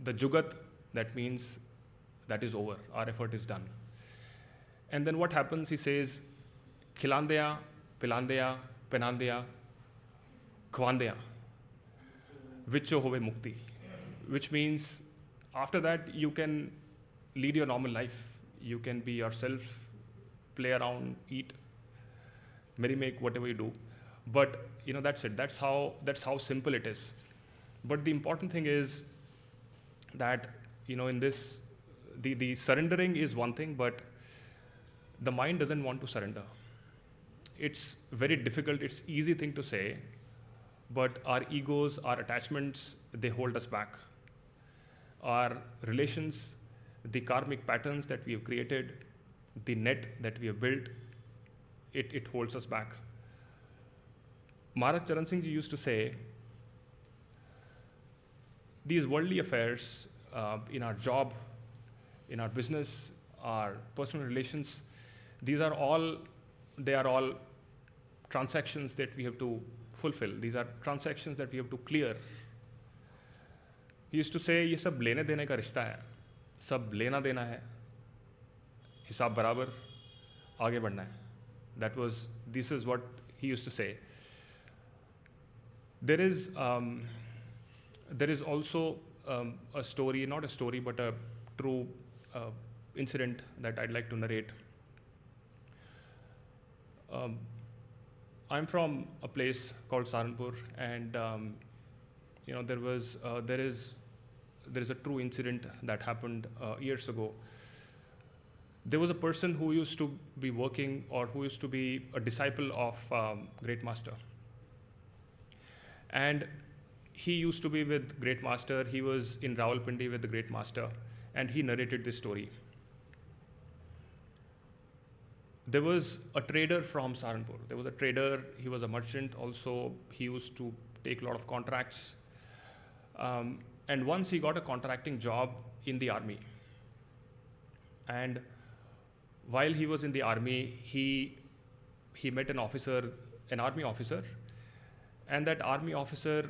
the jugat, that means that is over. Our effort is done. And then what happens, he says, khilandeya, pilandeya, penandeya, khwandeya, vicho hove mukti, which means after that you can lead your normal life. You can be yourself, play around, eat, merry-make, whatever you do. But that's it. That's how simple it is. But the important thing is that in this, the surrendering is one thing, but the mind doesn't want to surrender. It's very difficult. It's easy thing to say, but our egos, our attachments, they hold us back. Our relations, the karmic patterns that we have created, the net that we have built, it holds us back. Maharaj Charan Singh Ji used to say, these worldly affairs, in our job, in our business, our personal relations, they are all transactions that we have to fulfill. These are transactions that we have to clear. He used to say, ये सब लेने देने का रिश्ता है, सब लेना देना है, हिसाब बराबर, आगे बढ़ना है. This is what he used to say. There is also a story, not a story, but a true incident that I'd like to narrate. I'm from a place called Saharanpur, and there is a true incident that happened years ago. There was a person who used to be working, or who used to be a disciple of Great Master. And he used to be with Great Master. He was in Rawalpindi with the Great Master, and he narrated this story. There was a trader from Saharanpur. There was a trader, he was a merchant also. He used to take a lot of contracts. And once he got a contracting job in the army. And while he was in the army, he met an army officer. And that army officer,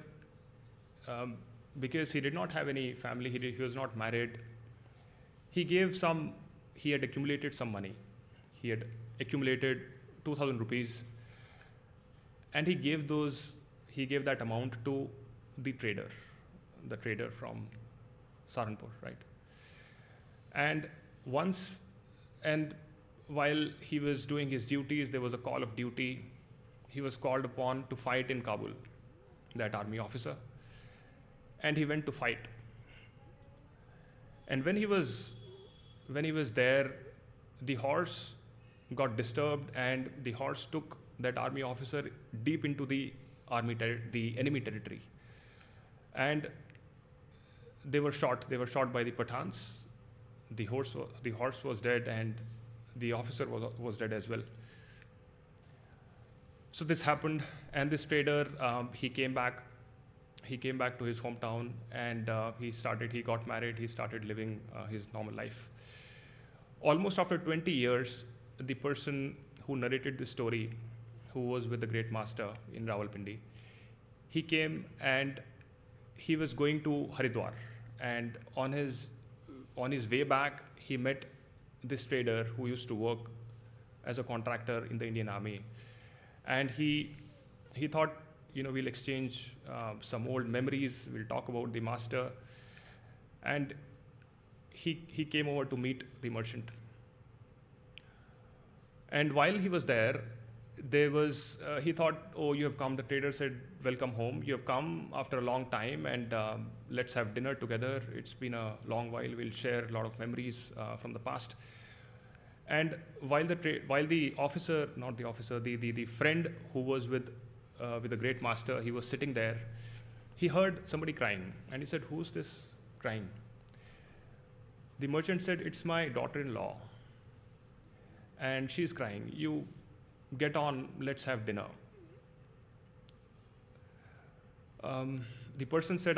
because he did not have any family, he was not married, he had accumulated some money. He had accumulated 2,000 rupees, and he gave that amount to the trader from Saharanpur, right? And while he was doing his duties, there was a call of duty. He was called upon to fight in Kabul, that army officer, and he went to fight. And when he was there, the horse got disturbed, and the horse took that army officer deep into the the enemy territory. And they were shot. They were shot by the Pathans. The horse was dead, and the officer was dead as well. So this happened, and this trader, he came back. He came back to his hometown, and he got married. He started living his normal life. Almost after 20 years, the person who narrated this story, who was with the great master in Rawalpindi, he came and he was going to Haridwar, and on his way back, he met this trader who used to work as a contractor in the Indian Army, and he thought, we'll exchange some old memories, we'll talk about the master, and he came over to meet the merchant. And while he was there, he thought, oh, you have come. The trader said, welcome home. You have come after a long time, and let's have dinner together. It's been a long while. We'll share a lot of memories from the past. And while the officer, not the officer, the friend who was with the great master, he was sitting there, he heard somebody crying, and he said, who's this crying? The merchant said, it's my daughter-in-law, and she's crying. You get on, let's have dinner. The person said,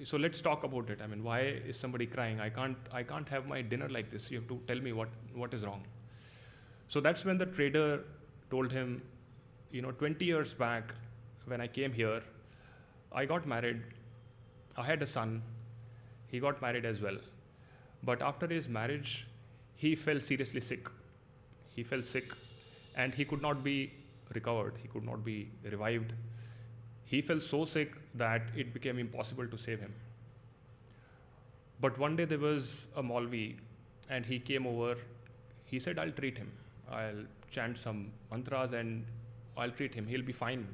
so let's talk about it. I mean, why is somebody crying? I can't have my dinner like this. You have to tell me what is wrong. So that's when the trader told him, 20 years back when I came here, I got married. I had a son. He got married as well. But after his marriage, he fell seriously sick. He fell sick, and he could not be recovered. He could not be revived. He fell so sick that it became impossible to save him. But one day there was a Maulvi, and he came over. He said, I'll treat him. I'll chant some mantras and I'll treat him. He'll be fine.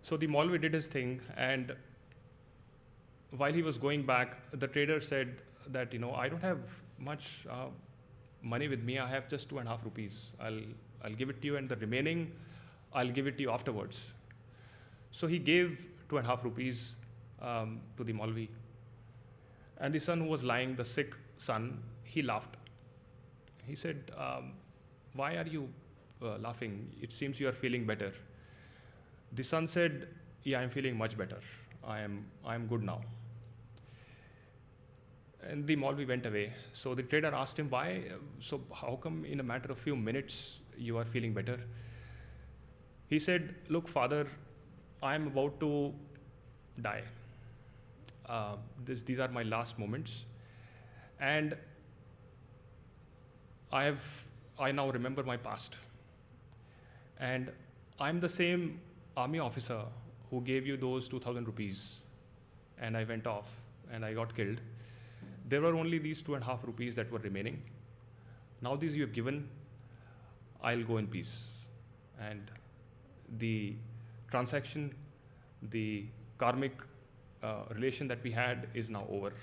So the Maulvi did his thing, and while he was going back, the trader said that, I don't have much money with me. I have just 2.5 rupees. I'll give it to you, and the remaining I'll give it to you afterwards. So he gave 2.5 rupees to the Maulvi. And the son who was lying, the sick son, he laughed. He said, why are you laughing? It seems you are feeling better. The son said, yeah, I'm feeling much better. I am good now. And the Maulvi went away. So the trader asked him, why? So how come in a matter of few minutes you are feeling better? He said, look, father, I am about to die. These are my last moments. And I now remember my past. And I'm the same army officer who gave you those 2,000 rupees. And I went off and I got killed. There were only these 2.5 rupees that were remaining. Now these you have given, I'll go in peace. And the transaction, the karmic relation that we had is now over.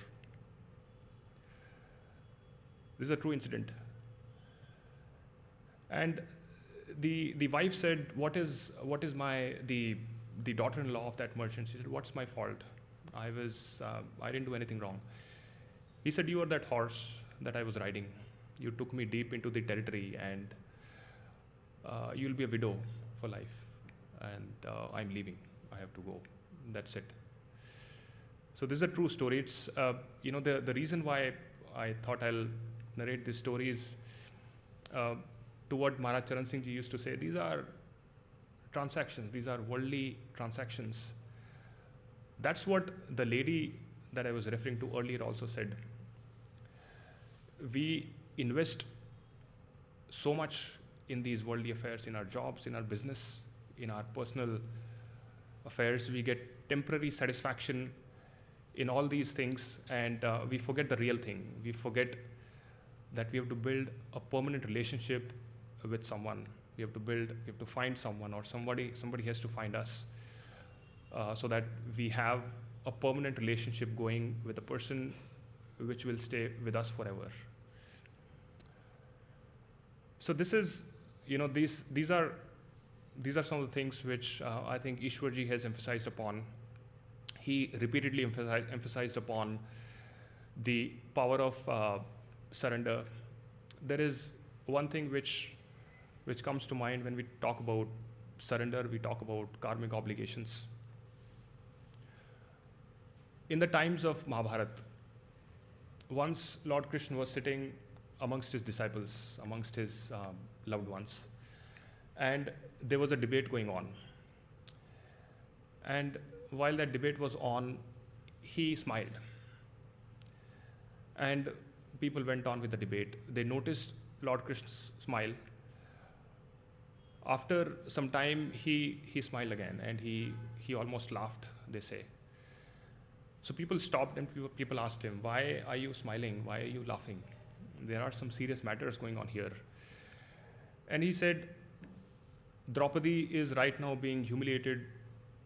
This is a true incident. And the wife said, what is the daughter-in-law of that merchant? She said, what's my fault? I didn't do anything wrong. He said, you are that horse that I was riding. You took me deep into the territory, and you'll be a widow for life. And I'm leaving. I have to go. That's it. So this is a true story. It's, the reason why I thought I'll narrate this story is to what Maharaj Charan Singh Ji used to say. These are transactions. These are worldly transactions. That's what the lady that I was referring to earlier also said. We invest so much in these worldly affairs, in our jobs, in our business, in our personal affairs. We get temporary satisfaction in all these things, and we forget the real thing. We forget that we have to build a permanent relationship with someone. We have to find someone, or somebody has to find us, so that we have a permanent relationship going with a person which will stay with us forever. So this is, these are some of the things which I think Ishwarji has emphasized upon. He repeatedly emphasized upon the power of surrender. There is one thing which comes to mind when we talk about surrender, we talk about karmic obligations. In the times of Mahabharata, once Lord Krishna was sitting amongst his disciples, amongst his loved ones, and there was a debate going on. And while that debate was on, he smiled. And people went on with the debate. They noticed Lord Krishna's smile. After some time, he smiled again, and he almost laughed, they say. So people stopped and people asked him, why are you smiling? Why are you laughing? There are some serious matters going on here. And he said, Draupadi is right now being humiliated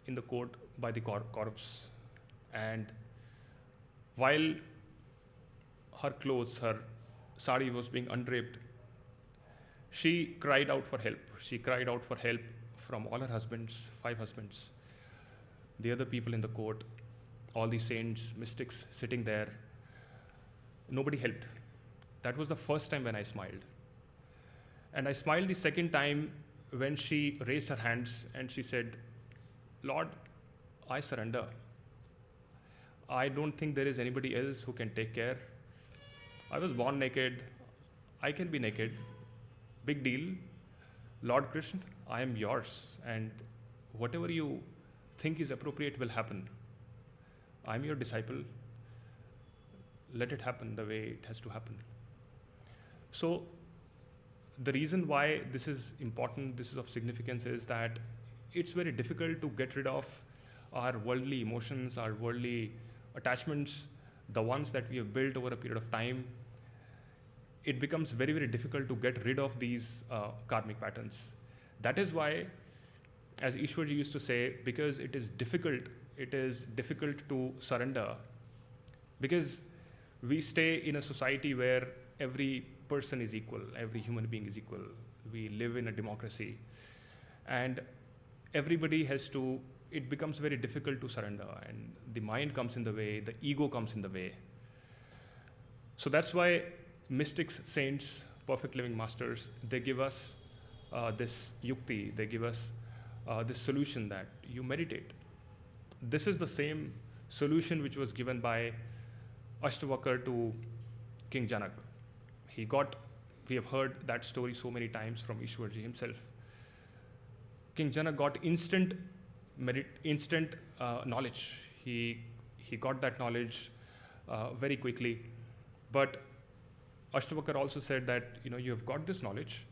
in the court by the Kauravas. And while her clothes, her sari was being undraped, she cried out for help. She cried out for help from all her husbands, 5 husbands, the other people in the court, all the saints, mystics sitting there. Nobody helped. That was the first time when I smiled. And I smiled the second time when she raised her hands and she said, Lord, I surrender. I don't think there is anybody else who can take care. I was born naked. I can be naked. Big deal. Lord Krishna, I am yours. And whatever you think is appropriate will happen. I'm your disciple. Let it happen the way it has to happen. So the reason why this is important, this is of significance, is that it's very difficult to get rid of our worldly emotions, our worldly attachments, the ones that we have built over a period of time. It becomes very, very difficult to get rid of these karmic patterns. That is why, as Ishwarji used to say, because it is difficult to surrender, because we stay in a society where every person is equal, every human being is equal. We live in a democracy, and everybody has to, it becomes very difficult to surrender, and the mind comes in the way, the ego comes in the way. So that's why mystics, saints, perfect living masters, they give us this yukti, they give us this solution that you meditate. This is the same solution which was given by Ashtavakra to King Janak. We have heard that story so many times from Ishwarji himself. King Janak got instant knowledge. He got that knowledge very quickly. But Ashtavakra also said that, you have got this knowledge,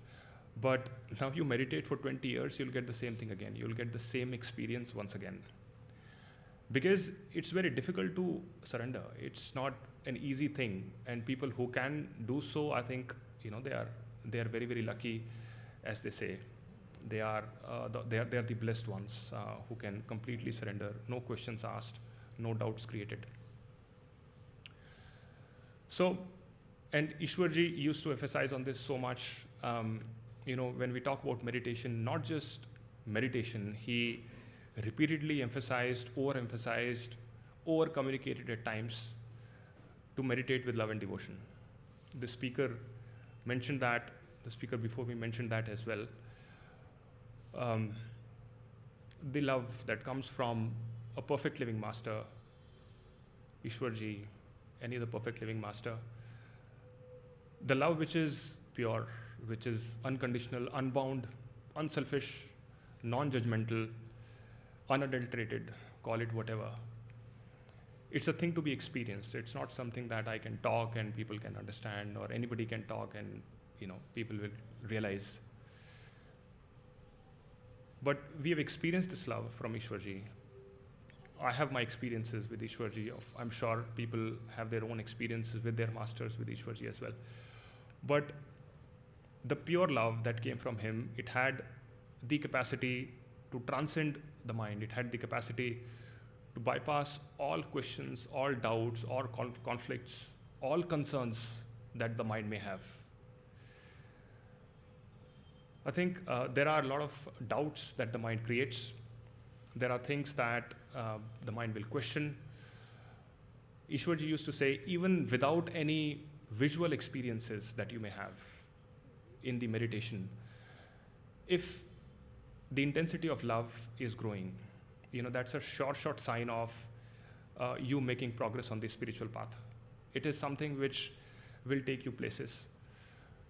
but now you meditate for 20 years, you'll get the same thing again. You'll get the same experience once again. Because it's very difficult to surrender. It's not an easy thing. And people who can do so, I think, they are very, very lucky, as they say. They are the blessed ones who can completely surrender, no questions asked, no doubts created. So, and Ishwarji used to emphasize on this so much. When we talk about meditation, not just meditation, he repeatedly emphasized, over-emphasized, over-communicated at times to meditate with love and devotion. The speaker mentioned that, the speaker before me mentioned that as well. The love that comes from a perfect living master, Ishwarji, any other perfect living master, the love which is pure, which is unconditional, unbound, unselfish, non-judgmental, unadulterated, call it whatever. It's a thing to be experienced. It's not something that I can talk and people can understand, or anybody can talk and people will realize. But we have experienced this love from Ishwarji. I have my experiences with Ishwarji. I'm sure people have their own experiences with their masters, with Ishwarji as well. But the pure love that came from him, it had the capacity to transcend the mind. It had the capacity to bypass all questions, all doubts, all conflicts, all concerns that the mind may have. I think there are a lot of doubts that the mind creates. There are things that the mind will question. Ishwarji used to say, even without any visual experiences that you may have in the meditation, if the intensity of love is growing, that's a short sign of you making progress on the spiritual path. It is something which will take you places.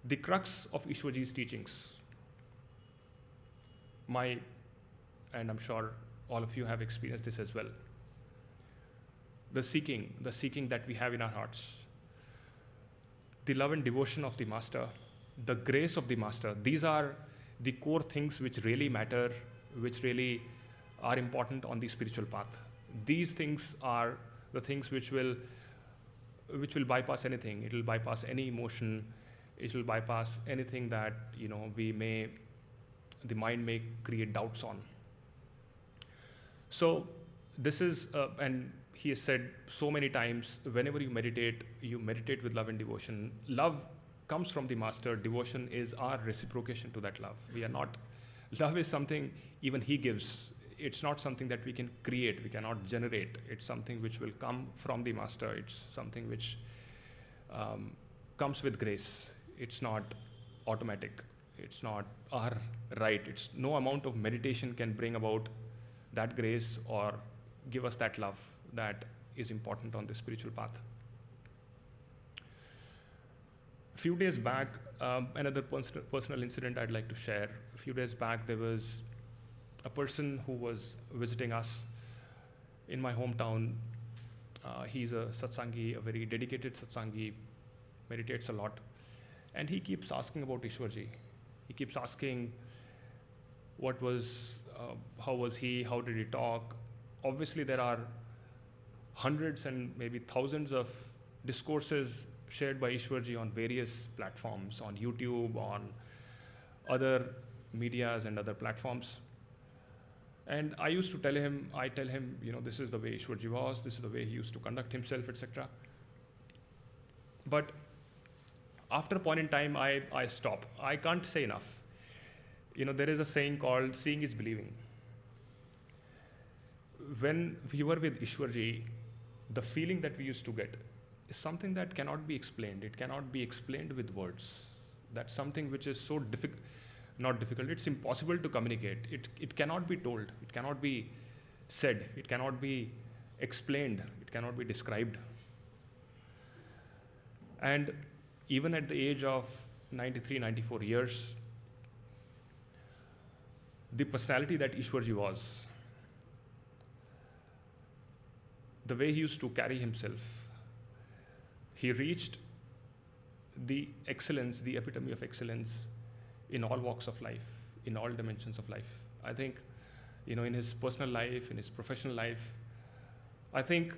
The crux of Ishwarji's teachings, and I'm sure all of you have experienced this as well, the seeking that we have in our hearts, the love and devotion of the Master, the grace of the Master, these are the core things which really matter, which really are important on the spiritual path. These things are the things which will bypass anything. It will bypass any emotion. It will bypass anything that the mind may create doubts on. So this is, and he has said so many times, whenever you meditate with love and devotion. Love comes from the Master. Devotion is our reciprocation to that love. Love is something even he gives. It's not something that we can create, we cannot generate. It's something which will come from the Master. It's something which comes with grace. It's not automatic. It's not our right. It's no amount of meditation can bring about that grace or give us that love that is important on the spiritual path. A few days back, another personal incident I'd like to share. A few days back, there was a person who was visiting us in my hometown. He's a satsangi, a very dedicated satsangi, meditates a lot. And he keeps asking about Ishwarji. He keeps asking how was he, how did he talk? Obviously, there are hundreds and maybe thousands of discourses shared by Ishwarji on various platforms, on YouTube, on other medias and other platforms. And I used to tell him, this is the way Ishwarji was, this is the way he used to conduct himself, etc. But after a point in time, I stop. I can't say enough. There is a saying called seeing is believing. When we were with Ishwarji, the feeling that we used to get is something that cannot be explained. It cannot be explained with words. That's something which is so not difficult, it's impossible to communicate. It cannot be told, it cannot be said, it cannot be explained, it cannot be described. And even at the age of 93, 94 years, the personality that Ishwarji was, the way he used to carry himself, he reached the excellence, the epitome of excellence in all walks of life, in all dimensions of life. I think, in his personal life, in his professional life, I think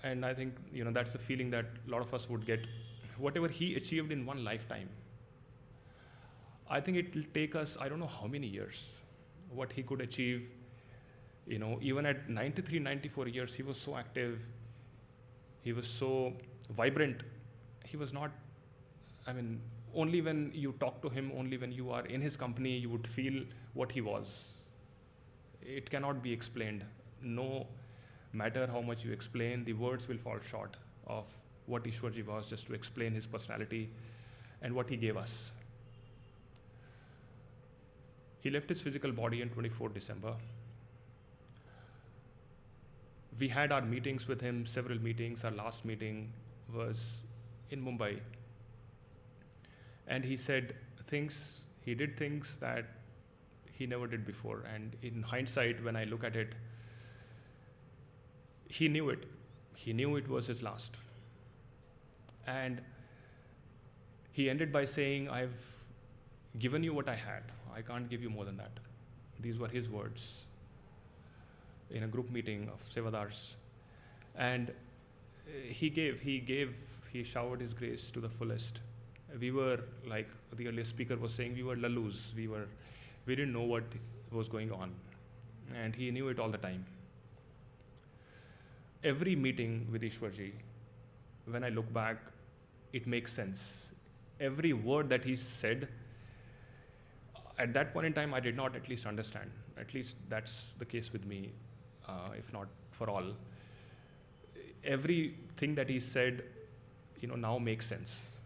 that's the feeling that a lot of us would get. Whatever he achieved in one lifetime, I think it will take us, I don't know how many years, what he could achieve. Even at 93, 94 years, he was so active, he was so vibrant. He was not, only when you talk to him, only when you are in his company, you would feel what he was. It cannot be explained. No matter how much you explain, the words will fall short of what Ishwarji was, just to explain his personality and what he gave us. He left his physical body on 24 December. We had our meetings with him, several meetings. Our last meeting was in Mumbai. And he said he did things that he never did before. And in hindsight, when I look at it, he knew it. He knew it was his last. And he ended by saying, I've given you what I had. I can't give you more than that. These were his words in a group meeting of Sevadars. And he showered his grace to the fullest. We were, like the earlier speaker was saying, we were lalus. We didn't know what was going on. And he knew it all the time. Every meeting with Ishwarji, when I look back, it makes sense. Every word that he said, at that point in time, I did not at least understand. At least that's the case with me, if not for all. Everything that he said, now makes sense.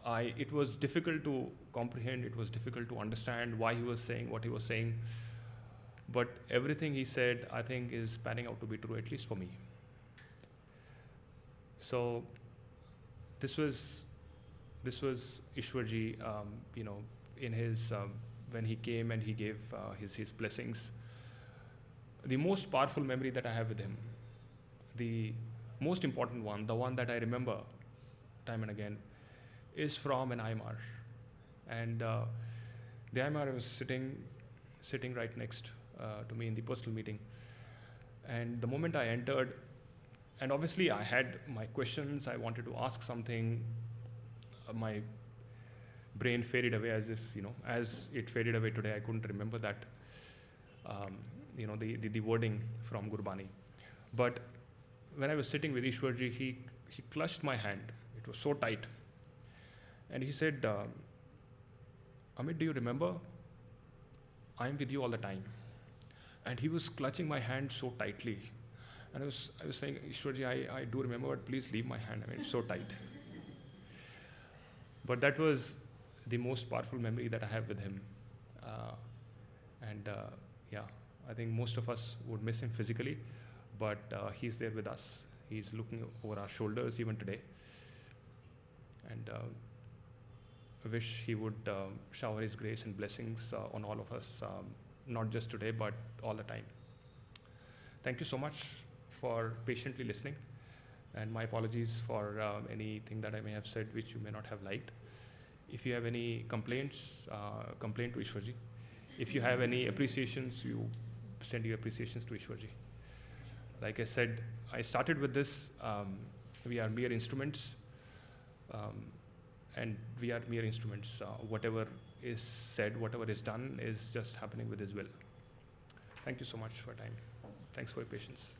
It was difficult to comprehend, it was difficult to understand why he was saying what he was saying, but everything he said, I think, is panning out to be true, at least for me. So this was Ishwarji, in his, when he came and he gave his blessings. The most powerful memory that I have with him, the most important one, the one that I remember time and again, is from an IMR. And the IMR was sitting right next to me in the personal meeting. And the moment I entered, and obviously I had my questions, I wanted to ask something, my brain faded away as it faded away today. I couldn't remember that, the wording from Gurbani. But when I was sitting with Ishwarji, he clutched my hand. It was so tight. And he said, Amit, do you remember? I'm with you all the time. And he was clutching my hand so tightly. And I was saying, Ishwarji, I do remember, but please leave my hand. I mean, it's so tight. But that was the most powerful memory that I have with him. I think most of us would miss him physically, but he's there with us. He's looking over our shoulders even today. And I wish he would shower his grace and blessings on all of us, not just today, but all the time. Thank you so much for patiently listening. And my apologies for anything that I may have said which you may not have liked. If you have any complaints, complain to Ishwarji. If you have any appreciations, you send your appreciations to Ishwarji. Like I said, I started with this. We are mere instruments, and we are mere instruments. Whatever is said, whatever is done is just happening with His will. Thank you so much for your time. Thanks for your patience.